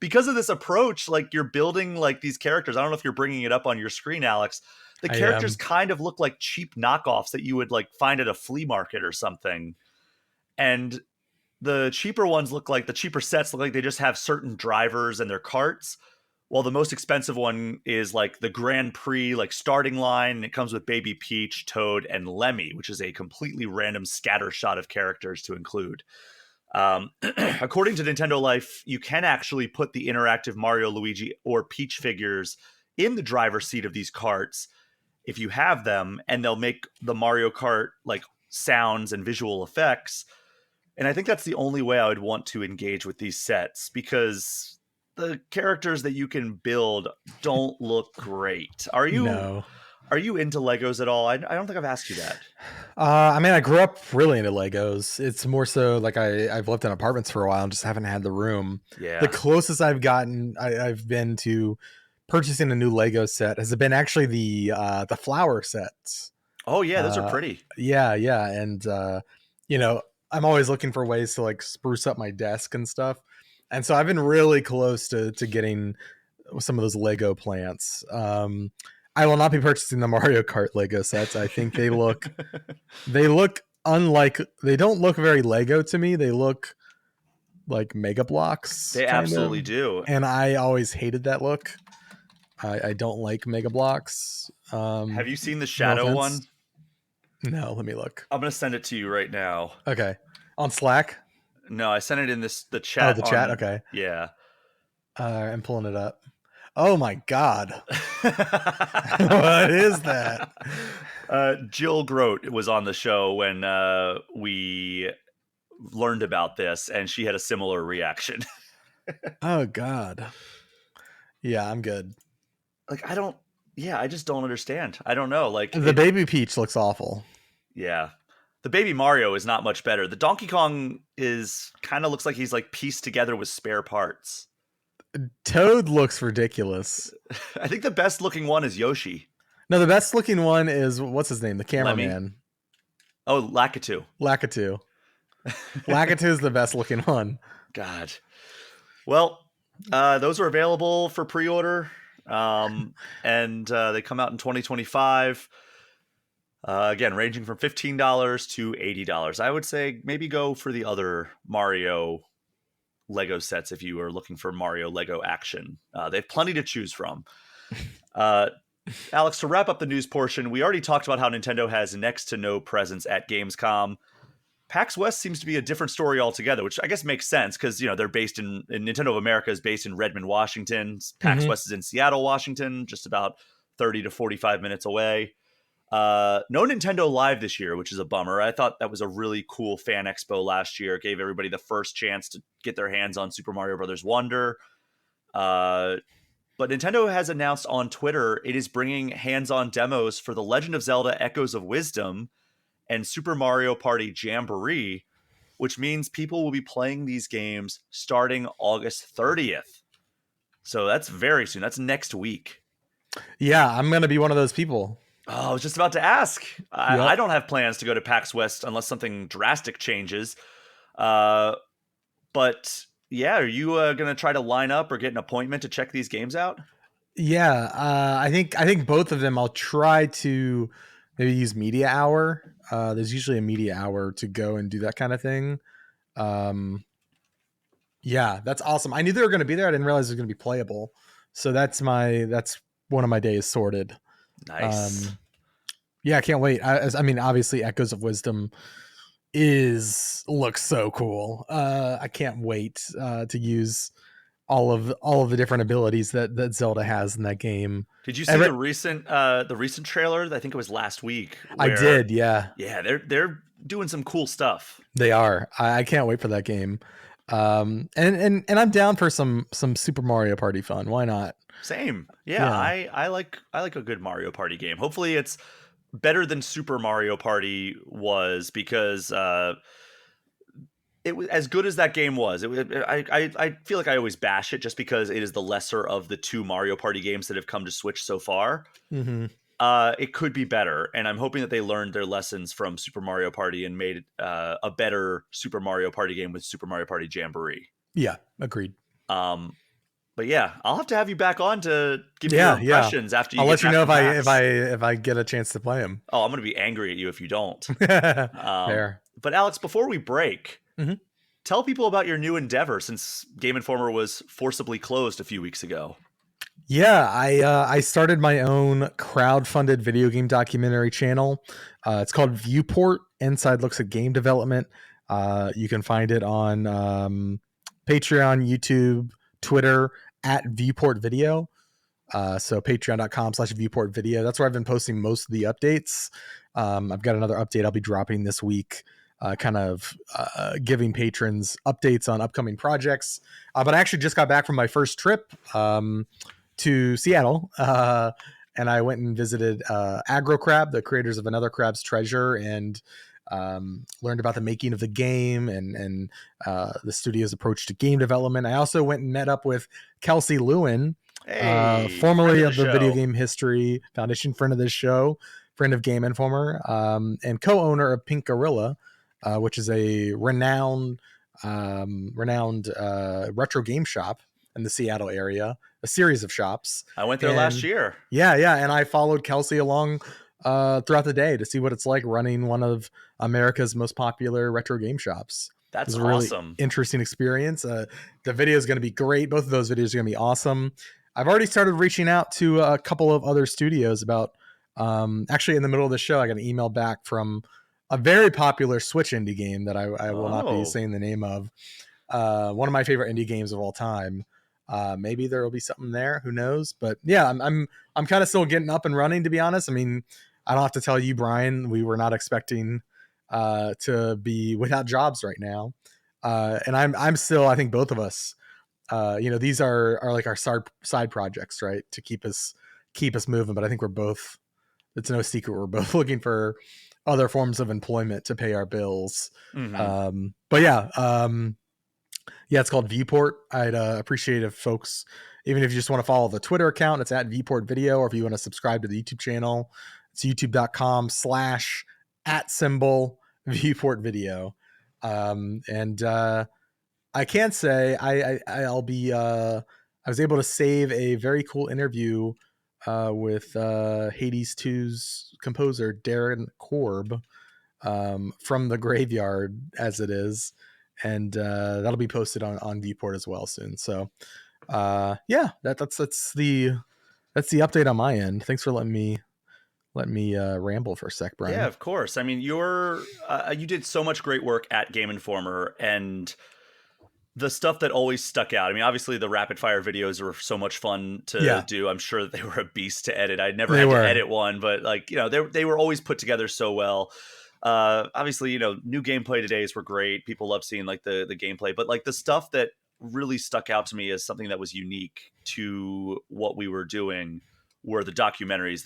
Because of this approach, like you're building like these characters. I don't know if you're bringing it up on your screen, Alex. The characters kind of look like cheap knockoffs that you would like find at a flea market or something. And the cheaper ones the cheaper sets look like they just have certain drivers and their carts, while the most expensive one is like the Grand Prix like starting line, and it comes with Baby Peach, Toad, and Lemmy, which is a completely random scatter shot of characters to include. According to Nintendo Life, you can actually put the interactive Mario, Luigi, or Peach figures in the driver's seat of these carts if you have them, and they'll make the Mario Kart like sounds and visual effects. And I think that's the only way I would want to engage with these sets, because the characters that you can build don't look great. No. Are you into Legos at all? I don't think I've asked you that. I mean, I grew up really into Legos. It's more so like I've lived in apartments for a while and just haven't had the room. Yeah. The closest I've gotten, I've been to purchasing a new Lego set has been actually the flower sets. Oh yeah, those are pretty. Yeah, and you know, I'm always looking for ways to like spruce up my desk and stuff, and so I've been really close to getting some of those Lego plants. I will not be purchasing the Mario Kart Lego sets. I think they look unlike, they don't look very Lego to me. They look like Mega Blocks. They absolutely do. And I always hated that look. I don't like Mega Blocks. Have you seen the Shadow one? No, let me look. I'm gonna send it to you right now. Okay. On Slack? No, I sent it in the chat. Oh, the chat? Okay. Yeah. I'm pulling it up. Oh my God. What is that? Jill Grote was on the show when we learned about this, and she had a similar reaction. Oh God. Yeah, I'm good. Like, I just don't understand. I don't know. Like, the Baby Peach looks awful. Yeah. The Baby Mario is not much better. The Donkey Kong kind of looks like he's like pieced together with spare parts. Toad looks ridiculous. I think the best looking one is Yoshi. No, the best looking one is, what's his name? The cameraman. Oh, Lakitu. Lakitu is the best looking one. God. Well, those are available for pre-order. And they come out in 2025. Again, ranging from $15 to $80. I would say maybe go for the other Mario Lego sets if you are looking for Mario Lego action. They have plenty to choose from. Alex, to wrap up the news portion, we already talked about how Nintendo has next to no presence at Gamescom. PAX West seems to be a different story altogether, which I guess makes sense because, they're based in Nintendo of America is based in Redmond, Washington. PAX West is in Seattle, Washington, just about 30 to 45 minutes away. No Nintendo Live this year, which is a bummer. I thought that was a really cool fan expo last year. It gave everybody the first chance to get their hands on Super Mario Bros. Wonder. But Nintendo has announced on Twitter it is bringing hands-on demos for The Legend of Zelda Echoes of Wisdom and Super Mario Party Jamboree, which means people will be playing these games starting August 30th. So that's very soon. That's next week. Yeah, I'm going to be one of those people. Oh, I was just about to ask. I don't have plans to go to PAX West unless something drastic changes. But yeah, are you going to try to line up or get an appointment to check these games out? Yeah, I think both of them. I'll try to maybe use Media Hour. There's usually a Media Hour to go and do that kind of thing. Yeah, that's awesome. I knew they were going to be there. I didn't realize it was going to be playable. So that's one of my days sorted. Nice. Yeah, I can't wait. I mean, obviously, Echoes of Wisdom looks so cool. I can't wait to use all of the different abilities that Zelda has in that game. Did you see the recent trailer? I think it was last week. I did. Yeah. Yeah, they're doing some cool stuff. They are. I can't wait for that game. And I'm down for some Super Mario Party fun. Why not? Same. Yeah. I like a good Mario Party game. Hopefully it's better than Super Mario Party was, because it was as good as that game was. I feel like I always bash it just because it is the lesser of the two Mario Party games that have come to Switch so far. Mm-hmm. It could be better, and I'm hoping that they learned their lessons from Super Mario Party and made a better Super Mario Party game with Super Mario Party Jamboree. Yeah, agreed. But yeah, I'll have to have you back on to give me your impressions after you. I'll let you know if I get a chance to play them. Oh, I'm going to be angry at you if you don't. Fair. But Alex, before we break, tell people about your new endeavor, since Game Informer was forcibly closed a few weeks ago. Yeah, I started my own crowd-funded video game documentary channel. It's called Viewport. Inside looks at game development. You can find it on Patreon, YouTube, Twitter, at Viewport Video. So patreon.com/viewport video. That's where I've been posting most of the updates. I've got another update I'll be dropping this week, giving patrons updates on upcoming projects. But I actually just got back from my first trip to Seattle. And I went and visited Agro Crab, the creators of Another Crab's Treasure, and learned about the making of the game and the studio's approach to game development. I also went and met up with Kelsey Lewin, Hey, formerly friend of the show. Video Game History Foundation, friend of this show, friend of Game Informer, and co-owner of Pink Gorilla, which is a renowned retro game shop in the Seattle area, a series of shops. I went there last year. Yeah. And I followed Kelsey along throughout the day to see what it's like running one of America's most popular retro game shops. That's It was a really awesome. interesting experience. The video is going to be great. Both of those videos are going to be awesome. I've already started reaching out to a couple of other studios about, actually in the middle of the show, I got an email back from a very popular Switch indie game that I will not be saying the name of. One of my favorite indie games of all time. Maybe there will be something there. Who knows? But yeah, I'm kind of still getting up and running, to be honest. I mean, I don't have to tell you, Brian, we were not expecting to be without jobs right now. And I'm still, I think both of us, these are like our side projects, right? To keep us moving. But I think we're both, it's no secret, we're both looking for other forms of employment to pay our bills. Mm-hmm. But yeah, it's called Viewport. I'd appreciate if folks, even if you just want to follow the Twitter account, it's at Viewport Video, or if you want to subscribe to the YouTube channel, it's youtube.com/@Viewport Video. And I can say I'll be, I was able to save a very cool interview with Hades 2's composer, Darren Korb, from the graveyard, as it is. And that'll be posted on Viewport as well soon. So that's the update on my end. Thanks for letting me ramble for a sec, Brian. Yeah, of course. I mean, you did so much great work at Game Informer, and the stuff that always stuck out. I mean, obviously the rapid fire videos were so much fun to do. I'm sure that they were a beast to edit. I never had to edit one, but they were always put together so well. Obviously, new gameplay todays were great. People love seeing like the gameplay, but like the stuff that really stuck out to me as something that was unique to what we were doing were the documentaries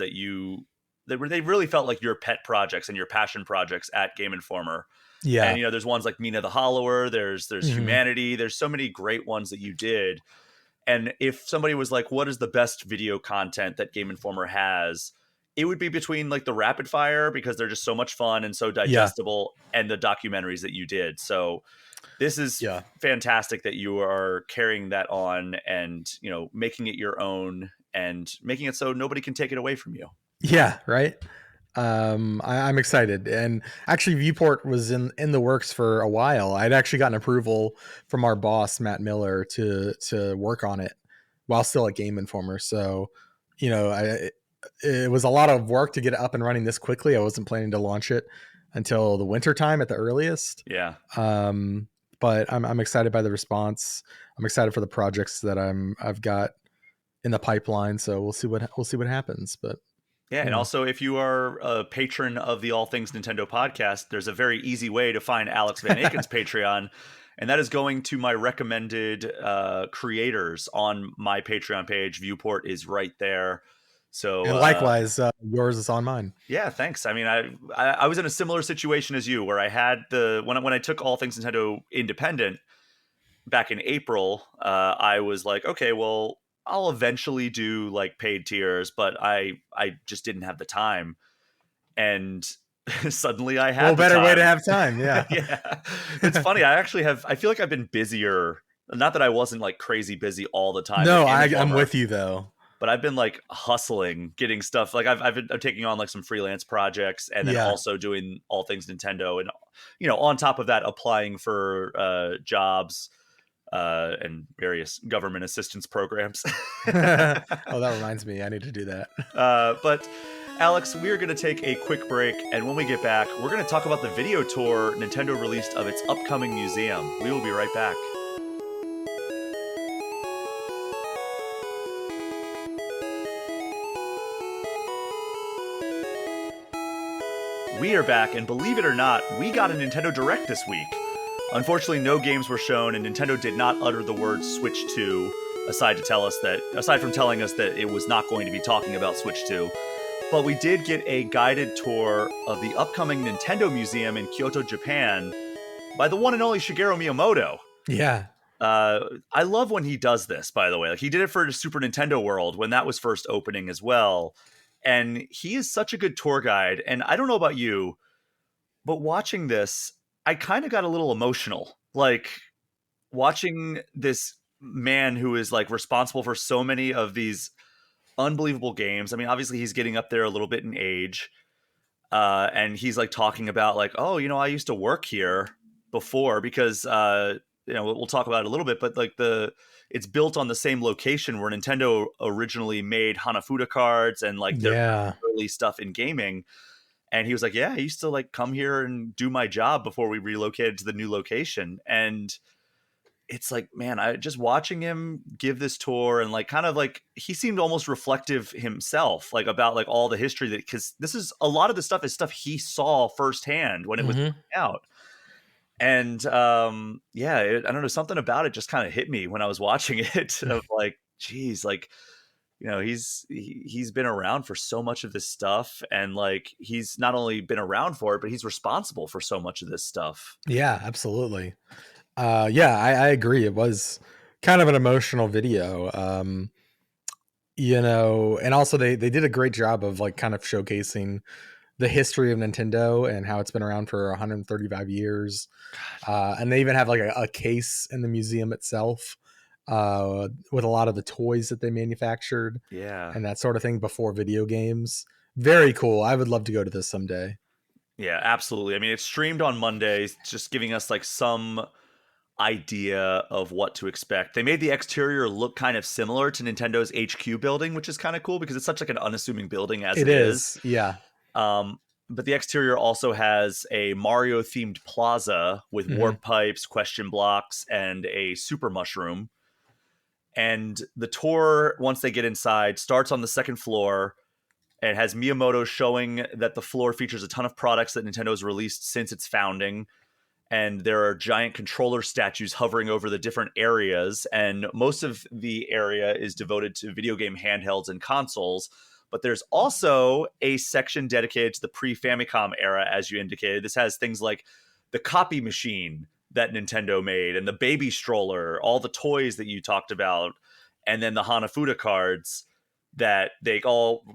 they really felt like your pet projects and your passion projects at Game Informer. Yeah. And there's ones like Mina the Hollower, there's Humanity, there's so many great ones that you did. And if somebody was like, what is the best video content that Game Informer has? It would be between like the rapid fire, because they're just so much fun and so digestible, and the documentaries that you did. So this is fantastic that you are carrying that on and, making it your own and making it so nobody can take it away from you. Yeah. Right. I'm excited. And actually Viewport was in the works for a while. I'd actually gotten approval from our boss, Matt Miller, to work on it while still at Game Informer. So, it was a lot of work to get it up and running this quickly. I wasn't planning to launch it until the winter time at the earliest. Yeah. But I'm excited by the response. I'm excited for the projects that I've got in the pipeline. So we'll see what happens. But yeah, and also if you are a patron of the All Things Nintendo podcast, there's a very easy way to find Alex Van Aken's Patreon, and that is going to my recommended creators on my Patreon page. Viewport is right there. So and likewise, yours is on mine. Yeah, thanks. I mean, I was in a similar situation as you, where I had when I took All Things Nintendo independent back in April, I was like, okay, well, I'll eventually do like paid tiers, but I just didn't have the time, and suddenly I had better way to have time. Yeah. Yeah, it's funny. I feel like I've been busier. Not that I wasn't like crazy busy all the time. No, I'm with you though. But I've been like hustling, getting stuff. Like I'm taking on like some freelance projects, and then also doing All Things Nintendo, and on top of that, applying for jobs and various government assistance programs. Oh, that reminds me, I need to do that. But Alex, we are going to take a quick break, and when we get back, we're going to talk about the video tour Nintendo released of its upcoming museum. We will be right back. We are back, and believe it or not, we got a Nintendo Direct this week. Unfortunately, no games were shown, and Nintendo did not utter the word Switch 2, aside from telling us that it was not going to be talking about Switch 2. But we did get a guided tour of the upcoming Nintendo Museum in Kyoto, Japan, by the one and only Shigeru Miyamoto. Yeah. I love when he does this, by the way. Like, he did it for Super Nintendo World when that was first opening as well. And he is such a good tour guide. And I don't know about you, but watching this, I kind of got a little emotional. Like, watching this man who is like responsible for so many of these unbelievable games. I mean, obviously he's getting up there a little bit in age. And he's like talking about like, oh, I used to work here before because, we'll talk about it a little bit, but like it's built on the same location where Nintendo originally made Hanafuda cards and like their early stuff in gaming. And he was like, yeah, I used to like come here and do my job before we relocated to the new location. And it's like, man, I just watching him give this tour and like kind of like he seemed almost reflective himself, like about like all the history because this is a lot of the stuff is stuff he saw firsthand when it was out. And I don't know, something about it just kind of hit me when I was watching it of like, geez, like, he's been around for so much of this stuff, and like he's not only been around for it, but he's responsible for so much of this stuff. Yeah, absolutely. I agree. It was kind of an emotional video. And also they did a great job of like kind of showcasing the history of Nintendo and how it's been around for 135 years. And they even have like a case in the museum itself with a lot of the toys that they manufactured. Yeah. And that sort of thing before video games. Very cool. I would love to go to this someday. Yeah, absolutely. I mean, it's streamed on Mondays, just giving us like some idea of what to expect. They made the exterior look kind of similar to Nintendo's HQ building, which is kind of cool because it's such like an unassuming building as it is. Yeah. But the exterior also has a Mario themed plaza with warp pipes, question blocks, and a super mushroom. And the tour, once they get inside, starts on the second floor. It has Miyamoto showing that the floor features a ton of products that Nintendo's released since its founding. And there are giant controller statues hovering over the different areas. And most of the area is devoted to video game handhelds and consoles. But there's also a section dedicated to the pre-Famicom era, as you indicated. This has things like the copy machine that Nintendo made and the baby stroller, all the toys that you talked about, and then the Hanafuda cards that that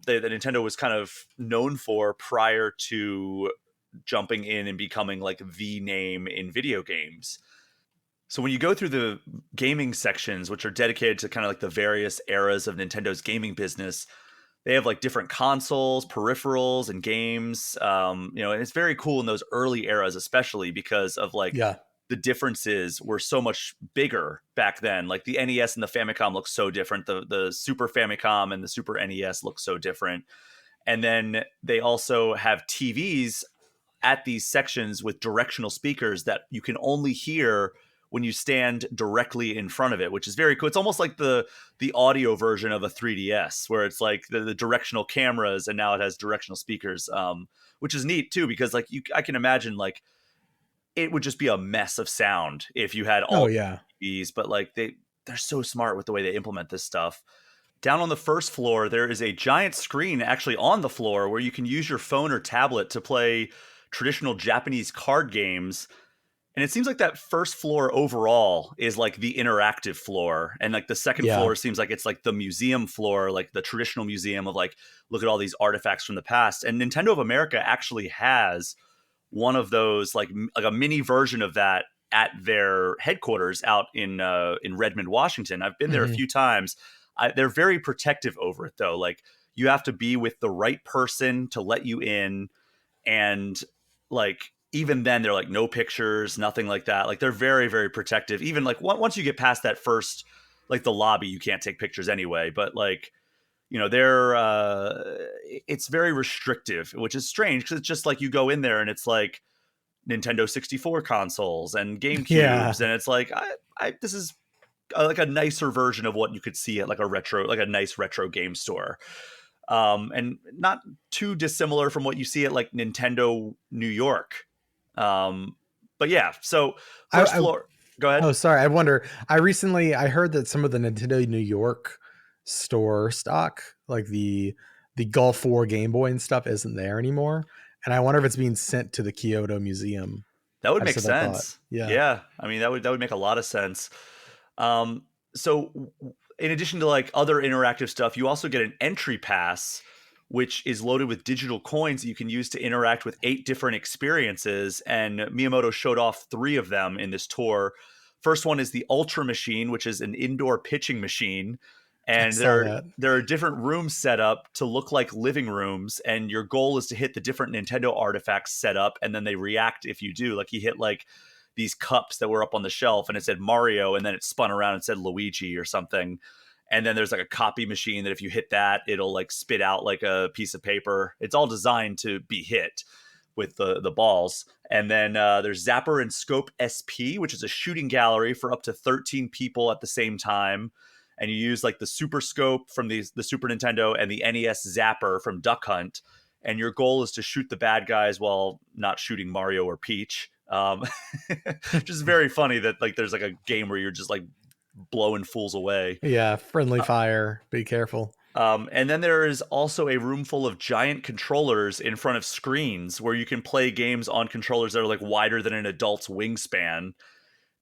Nintendo was kind of known for prior to jumping in and becoming like the name in video games. So when you go through the gaming sections, which are dedicated to kind of like the various eras of Nintendo's gaming business, they have like different consoles, peripherals, and games. And it's very cool in those early eras, especially because of like the differences were so much bigger back then. Like the NES and the Famicom look so different. The Super Famicom and the Super NES look so different. And then they also have TVs at these sections with directional speakers that you can only hear when you stand directly in front of it, which is very cool. It's almost like the audio version of a 3DS, where it's like the directional cameras, and now it has directional speakers, which is neat too, because like I can imagine like it would just be a mess of sound if you had all TVs, but like they're so smart with the way they implement this stuff. Down on the first floor, there is a giant screen actually on the floor where you can use your phone or tablet to play traditional Japanese card games. And it seems like that first floor overall is like the interactive floor. And like the second floor seems like it's like the museum floor, like the traditional museum of like, look at all these artifacts from the past. And Nintendo of America actually has one of those, like a mini version of that at their headquarters out in Redmond, Washington. I've been there a few times. They're very protective over it though. Like you have to be with the right person to let you in. And like, even then they're like no pictures, nothing like that. Like they're very, very protective. Even like once you get past that first, like the lobby, you can't take pictures anyway. But like, they're it's very restrictive, which is strange because it's just like you go in there and it's like Nintendo 64 consoles and GameCubes, and it's like this is like a nicer version of what you could see at like a nice retro game store. and not too dissimilar from what you see at like Nintendo New York. But yeah, so first I floor. Go ahead. Oh, sorry. I wonder. I heard that some of the Nintendo New York store stock, like the Golf 4 Game Boy and stuff, isn't there anymore. And I wonder if it's being sent to the Kyoto Museum. That would I just make had that thought. sense. Yeah. Yeah, I mean that would make a lot of sense. So in addition to like other interactive stuff, you also get an entry pass, which is loaded with digital coins that you can use to interact with 8 different experiences. And Miyamoto showed off 3 of them in this tour. First one is the Ultra Machine, which is an indoor pitching machine, I and saw there that. there are different rooms set up to look like living rooms, and your goal is to hit the different Nintendo artifacts set up, and then they react if you do. Like he hit like these cups that were up on the shelf, and it said Mario, and then it spun around and said Luigi or something. And then there's like a copy machine that if you hit that, it'll like spit out like a piece of paper. It's all designed to be hit with the balls. And then there's Zapper and Scope SP, which is a shooting gallery for up to 13 people at the same time. And you use like the Super Scope from the Super Nintendo and the NES Zapper from Duck Hunt. And your goal is to shoot the bad guys while not shooting Mario or Peach. Just very funny that like there's like a game where you're just like blowing fools away. Yeah. Friendly fire. Be careful. And then there is also a room full of giant controllers in front of screens where you can play games on controllers that are like wider than an adult's wingspan.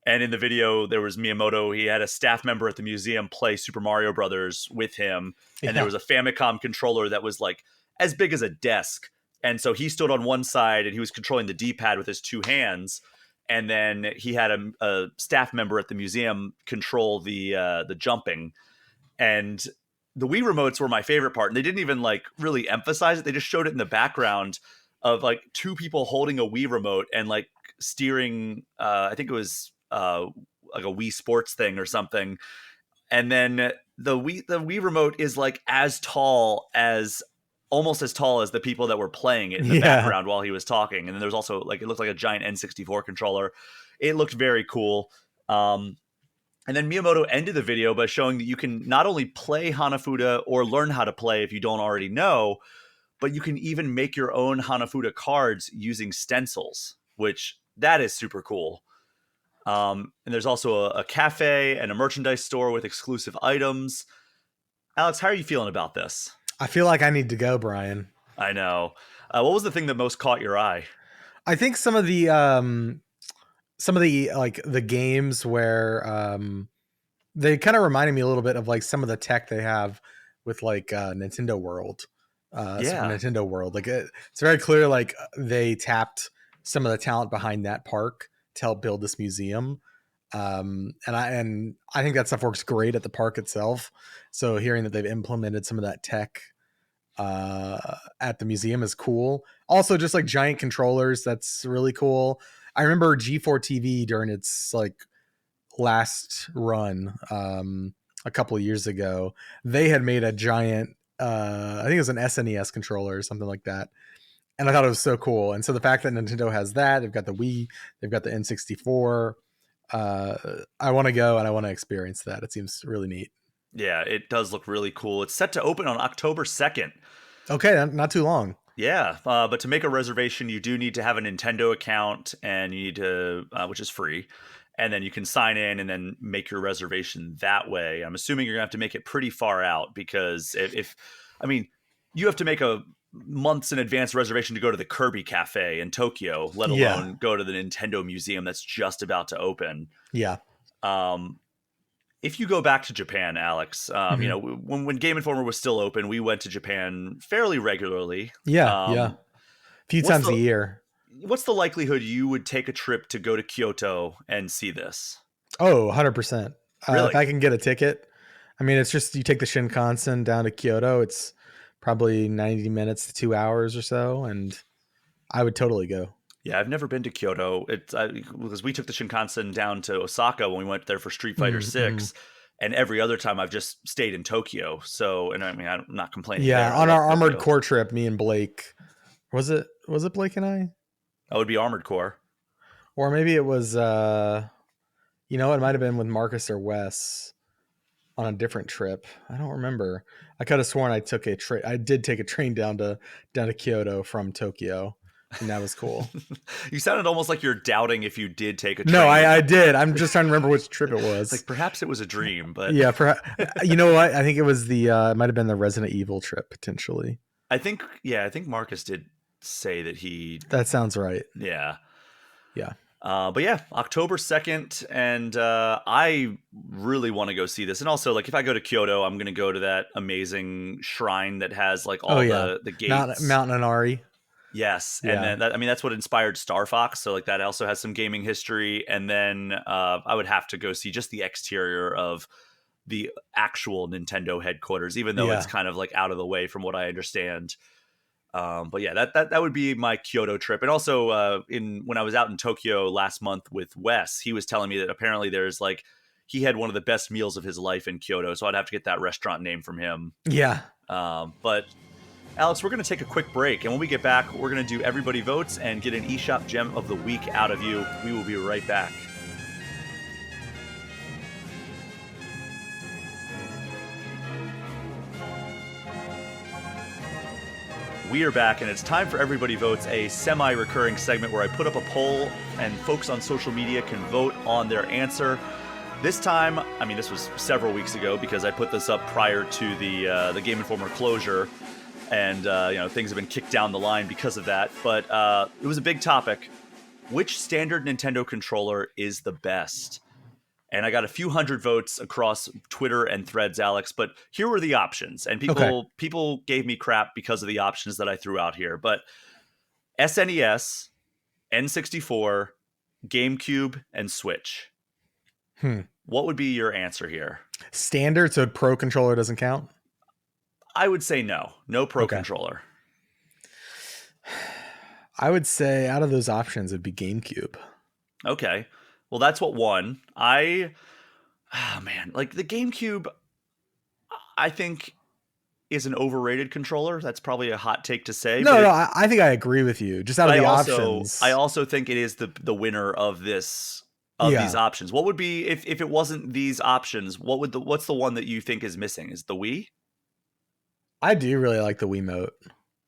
And in the video, there was Miyamoto. He had a staff member at the museum play Super Mario Brothers with him. And there Yeah. was a Famicom controller that was like as big as a desk. And so he stood on one side and he was controlling the D-pad with his 2 hands. And then he had a staff member at the museum control the jumping. And the Wii remotes were my favorite part. And they didn't even like really emphasize it. They just showed it in the background of like 2 people holding a Wii remote and like steering, I think it was like a Wii Sports thing or something. And then the Wii remote is like almost as tall as the people that were playing it in the Yeah. background while he was talking. And then there's also like it looked like a giant N64 controller. It looked very cool. And then Miyamoto ended the video by showing that you can not only play Hanafuda or learn how to play if you don't already know, but you can even make your own Hanafuda cards using stencils, which that is super cool. And there's also a cafe and a merchandise store with exclusive items. Alex, how are you feeling about this? I feel like I need to go, Brian. I know. What was the thing that most caught your eye? I think some of the like the games where they kind of reminded me a little bit of like some of the tech they have with like Nintendo World, Super Yeah. Nintendo World. Like it's very clear like they tapped some of the talent behind that park to help build this museum. And I think that stuff works great at the park itself. So hearing that they've implemented some of that tech at the museum is cool. Also, just like giant controllers, that's really cool. I remember G4 TV during its like last run a couple of years ago, they had made a giant I think it was an SNES controller or something like that, and I thought it was so cool. And so the fact that Nintendo has that, they've got the Wii, they've got the N64, I want to go and I want to experience that. It seems really neat. Yeah, it does look really cool. It's set to open on October 2nd. Okay, not too long. Yeah, but to make a reservation, you do need to have a Nintendo account, and you need to, which is free, and then you can sign in and then make your reservation that way. I'm assuming you're gonna have to make it pretty far out because I mean, you have to make a months in advance reservation to go to the Kirby Cafe in Tokyo, let Yeah. alone go to the Nintendo Museum that's just about to open. Yeah. Um, if you go back to Japan, Alex, you Mhm. know, when Game Informer was still open, we went to Japan fairly regularly. Yeah. Yeah. Um, A few what's times a the year. what's the likelihood you would take a trip to go to Kyoto and see this? Oh, 100%. If Really? I can get a ticket, I mean, it's just you take the Shinkansen down to Kyoto. It's probably 90 minutes to 2 hours or so. And I would totally go. Yeah, I've never been to Kyoto. It's because we took the Shinkansen down to Osaka when we went there for Street Fighter Mm-hmm. 6, and every other time I've just stayed in Tokyo. So, and I mean, I'm not complaining there. Yeah. I On love our Armored Tokyo. Core trip, me and Blake, was it Blake and I? That would be Armored Core. Or maybe it was, it might have been with Marcus or Wes. on a different trip. I don't remember. I could have sworn I took a train. I did take a train down to Kyoto from Tokyo, and that was cool. You sounded almost like you're doubting if you did take a No, train. I did. I'm just trying to remember which trip it was. Like perhaps it was a dream, but Yeah, perhaps. You know what? I think it was the. It might have been the Resident Evil trip potentially. I think Marcus did say that he, That sounds right. yeah. Yeah. But yeah, October 2nd, and I really want to go see this. And also, like, if I go to Kyoto, I'm going to go to that amazing shrine that has like all the gates. Mount Inari. Yes, Yeah. and then I mean that's what inspired Star Fox. So like that also has some gaming history. And then I would have to go see just the exterior of the actual Nintendo headquarters, even though it's kind of like out of the way from what I understand. But yeah, that would be my Kyoto trip. And also, when I was out in Tokyo last month with Wes, he was telling me that apparently there's like he had one of the best meals of his life in Kyoto. So I'd have to get that restaurant name from him. Yeah. But Alex, we're going to take a quick break, and when we get back, we're going to do Everybody Votes and get an eShop Gem of the Week out of you. We will be right back. We are back, and it's time for Everybody Votes, a semi-recurring segment where I put up a poll, and folks on social media can vote on their answer. This time, I mean, this was several weeks ago because I put this up prior to the Game Informer closure, and things have been kicked down the line because of that. But it was a big topic. Which standard Nintendo controller is the best? And I got a few hundred votes across Twitter and Threads, Alex. But here were the options, and people gave me crap because of the options that I threw out here. But SNES, N64, GameCube, and Switch. What would be your answer here? Standard, so Pro controller doesn't count? I would say no. No Pro controller. I would say out of those options, it'd be GameCube. Okay. Well, that's what won. Like the GameCube, I think is an overrated controller. That's probably a hot take to say. No, I think I agree with you. Just out of the options. I also think it is the winner of these options. What would be if it wasn't these options? What's the one that you think is missing? Is the Wii? I do really like the Wiimote.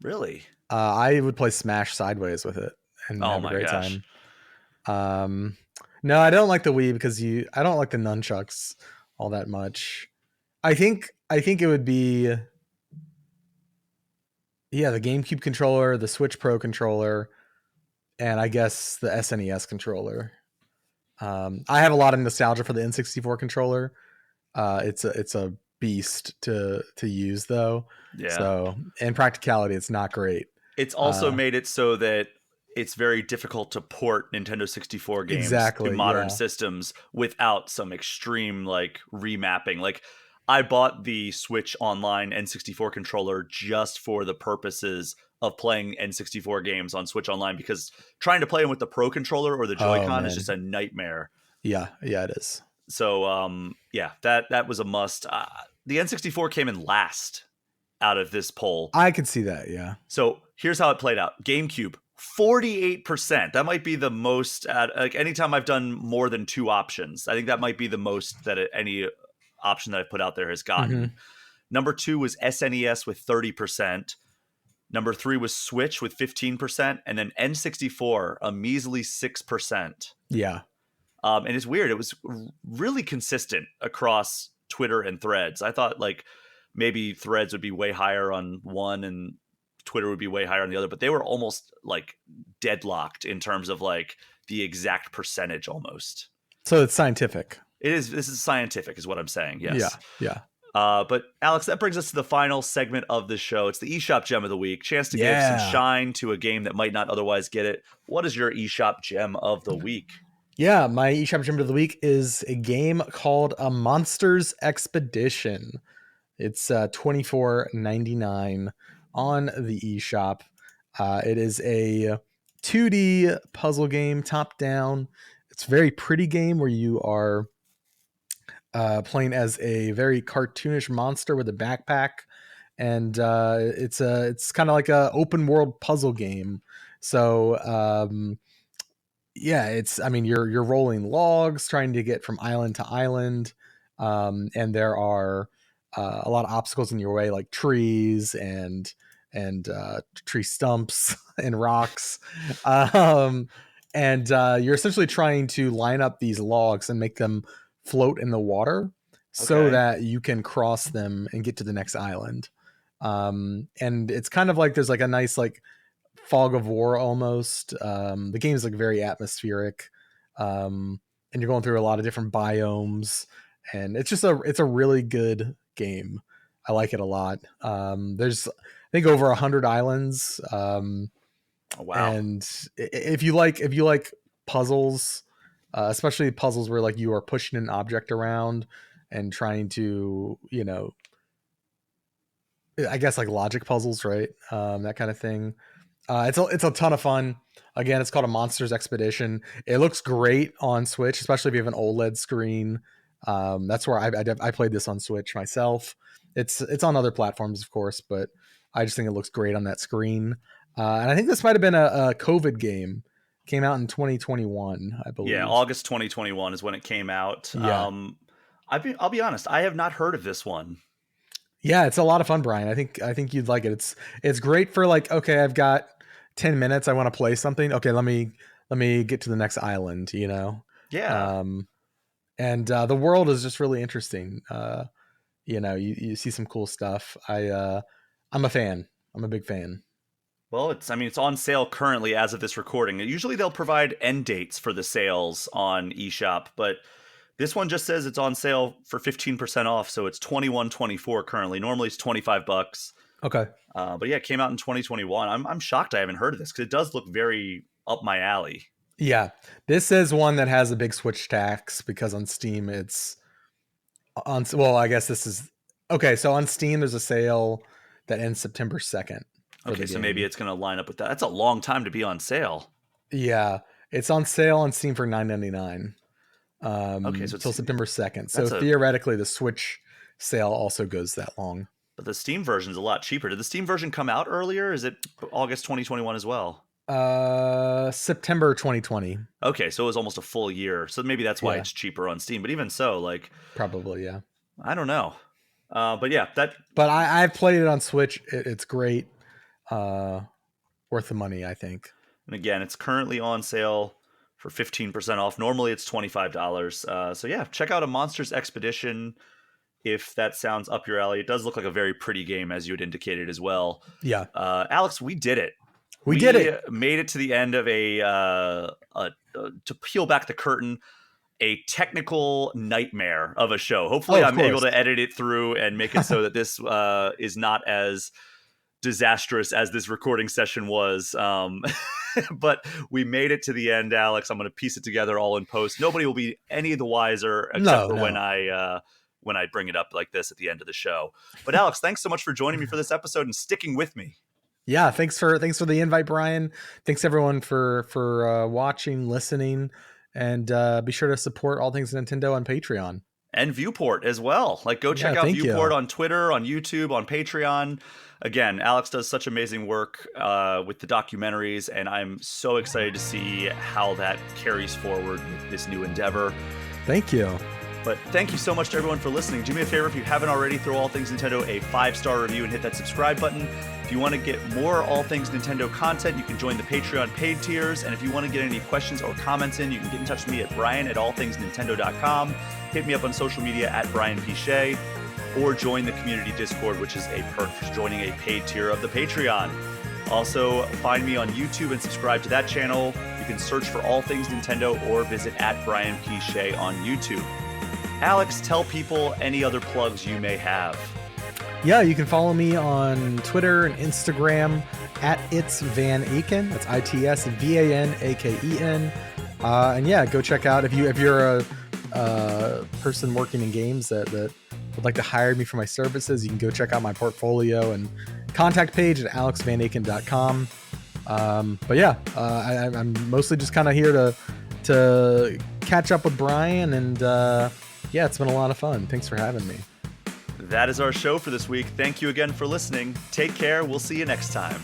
Really? I would play Smash sideways with it and have a great time. No, I don't like the Wii because I don't like the nunchucks all that much. I think it would be the GameCube controller, the Switch Pro controller, and I guess the SNES controller. I have a lot of nostalgia for the N64 controller. It's a beast to use though. Yeah. So in practicality, it's not great. It's also made it so that it's very difficult to port Nintendo 64 games to modern systems without some extreme like remapping. Like I bought the Switch Online N64 controller just for the purposes of playing N64 games on Switch Online because trying to play them with the Pro controller or the Joy-Con is just a nightmare. Yeah, it is. So that was a must. The N64 came in last out of this poll. I could see that, yeah. So here's how it played out. GameCube, 48%. That might be the most like anytime I've done more than two options. I think that might be the most that any option that I've put out there has gotten. Mm-hmm. Number 2 was SNES with 30%. Number 3 was Switch with 15%. And then N64, a measly 6%. Yeah. And it's weird. It was really consistent across Twitter and Threads. I thought like maybe Threads would be way higher on one and Twitter would be way higher on the other, but they were almost like deadlocked in terms of like the exact percentage almost. So it's scientific. It is. This is scientific is what I'm saying. Yes. Yeah. But Alex, that brings us to the final segment of the show. It's the eShop Gem of the Week. Chance to give some shine to a game that might not otherwise get it. What is your eShop Gem of the Week? Yeah, my eShop Gem of the Week is a game called A Monsters Expedition. It's $24.99 on the eShop. It is a 2D puzzle game, top down. It's a very pretty game where you are playing as a very cartoonish monster with a backpack, and it's kind of like a open world puzzle game. So you're rolling logs, trying to get from island to island. and there are a lot of obstacles in your way, like trees and tree stumps and rocks, um, and you're essentially trying to line up these logs and make them float in the water so Okay. that you can cross them and get to the next island. And it's kind of like there's like a nice like fog of war almost. The game is like very atmospheric, and you're going through a lot of different biomes, and it's a really good game. I like it a lot. There's I think over 100 islands, Oh, wow. and if you like puzzles, especially puzzles where like you are pushing an object around and trying to I guess like logic puzzles, right? That kind of thing. It's a ton of fun. Again, it's called a Monsters Expedition. It looks great on Switch, especially if you have an OLED screen. That's where I played this on Switch myself. It's on other platforms, of course, but I just think it looks great on that screen. And I think this might have been a COVID game. Came out in 2021, I Yeah, believe. August 2021 is when it came out. Yeah, I'll be honest, I have not heard of this one. yeah, it's a lot of fun, Brian. I think you'd like it. It's great for like, okay, I've got 10 minutes. I want to play something. Okay, let me get to the next island. Yeah. Um, and the world is just really interesting. You see some cool stuff. I'm a fan. I'm a big fan. Well, it's on sale currently as of this recording. Usually they'll provide end dates for the sales on eShop, but this one just says it's on sale for 15% off, so it's 21.24 currently. Normally it's $25. Okay. But yeah, it came out in 2021. I'm shocked I haven't heard of this because it does look very up my alley. Yeah, this is one that has a big Switch tax because on Steam it's on. Well, I guess this is okay. So on Steam, there's a sale that ends September 2nd for Okay, the so maybe game. it's going to line up with that. That's a long time to be on sale. Yeah, it's on sale on Steam for $9.99 Okay, so till September 2nd. So that's a theoretically, the Switch sale also goes that long. but the Steam version's a lot cheaper. Did the Steam version come out earlier? Is it August 2021 as well? September 2020. Okay, so it was almost a full year. So maybe that's why Yeah, it's cheaper on Steam. But even so, like, probably. Yeah, I don't know. But yeah, that but I've played it on Switch. It's great. Uh, Worth the money, I think. and again, it's currently on sale for 15% off. Normally it's $25. So yeah, check out a Monsters Expedition if that sounds up your alley. It does look like a very pretty game, as you had indicated as well. Yeah, Alex, we did it. we did We it. made it to the end of to peel back the curtain, a technical nightmare of a show. Hopefully, Oh, of I'm able course. to edit it through and make it so that this is not as disastrous as this recording session was. But we made it to the end, Alex. I'm going to piece it together all in post. Nobody will be any the wiser except No, for no. when I bring it up like this at the end of the show. But Alex, thanks so much for joining me for this episode and sticking with me. Yeah, thanks for the invite, Brian. Thanks everyone for watching, listening, and be sure to support All Things Nintendo on Patreon. And Viewport as well. Like, go check Yeah, out thank Viewport you. on Twitter, on YouTube, on Patreon. Again, Alex does such amazing work with the documentaries, and I'm so excited to see how that carries forward with this new endeavor. Thank you. But thank you so much to everyone for listening. Do me a favor, if you haven't already, throw All Things Nintendo a 5-star review and hit that subscribe button. If you want to get more All Things Nintendo content, you can join the Patreon paid tiers. And if you want to get any questions or comments in, you can get in touch with me at brian@allthingsnintendo.com. Hit me up on social media at Brian P. Shea, or join the community Discord, which is a perk for joining a paid tier of the Patreon. Also, find me on YouTube and subscribe to that channel. You can search for All Things Nintendo or visit at Brian P. Shea on YouTube. Alex, tell people any other plugs you may have. Yeah, you can follow me on Twitter and Instagram at It's Van Aken. That's ITSVANAKEN. And yeah, go check out if you're a person working in games that would like to hire me for my services. You can go check out my portfolio and contact page at alexvanaken.com. But yeah, I'm mostly just kind of here to catch up with Brian, and yeah, it's been a lot of fun. Thanks for having me. That is our show for this week. Thank you again for listening. Take care. We'll see you next time.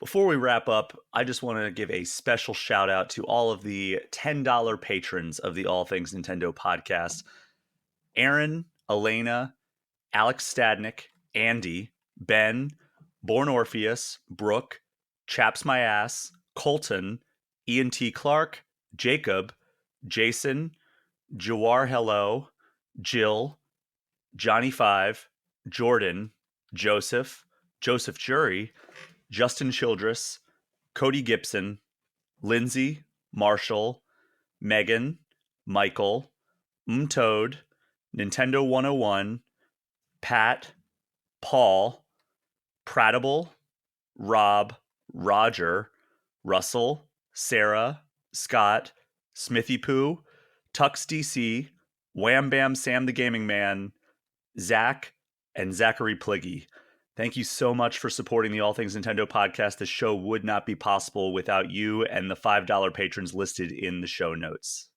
Before we wrap up, I just want to give a special shout out to all of the $10 patrons of the All Things Nintendo podcast: Aaron, Elena, Alex Stadnick, Andy, Ben, Born Orpheus, Brooke, Chaps My Ass, Colton, Ian T. Clark, Jacob, Jason, Jawar Hello, Jill, Johnny Five, Jordan, Joseph, Joseph Jury, Justin Childress, Cody Gibson, Lindsay, Marshall, Megan, Michael, Toad, Nintendo 101, Pat, Paul, Pratable, Rob, Roger, Russell, Sarah, Scott, Smithy Poo, Tux DC, Wham Bam Sam the Gaming Man, Zach, and Zachary Pliggy. Thank you so much for supporting the All Things Nintendo podcast. The show would not be possible without you and the $5 patrons listed in the show notes.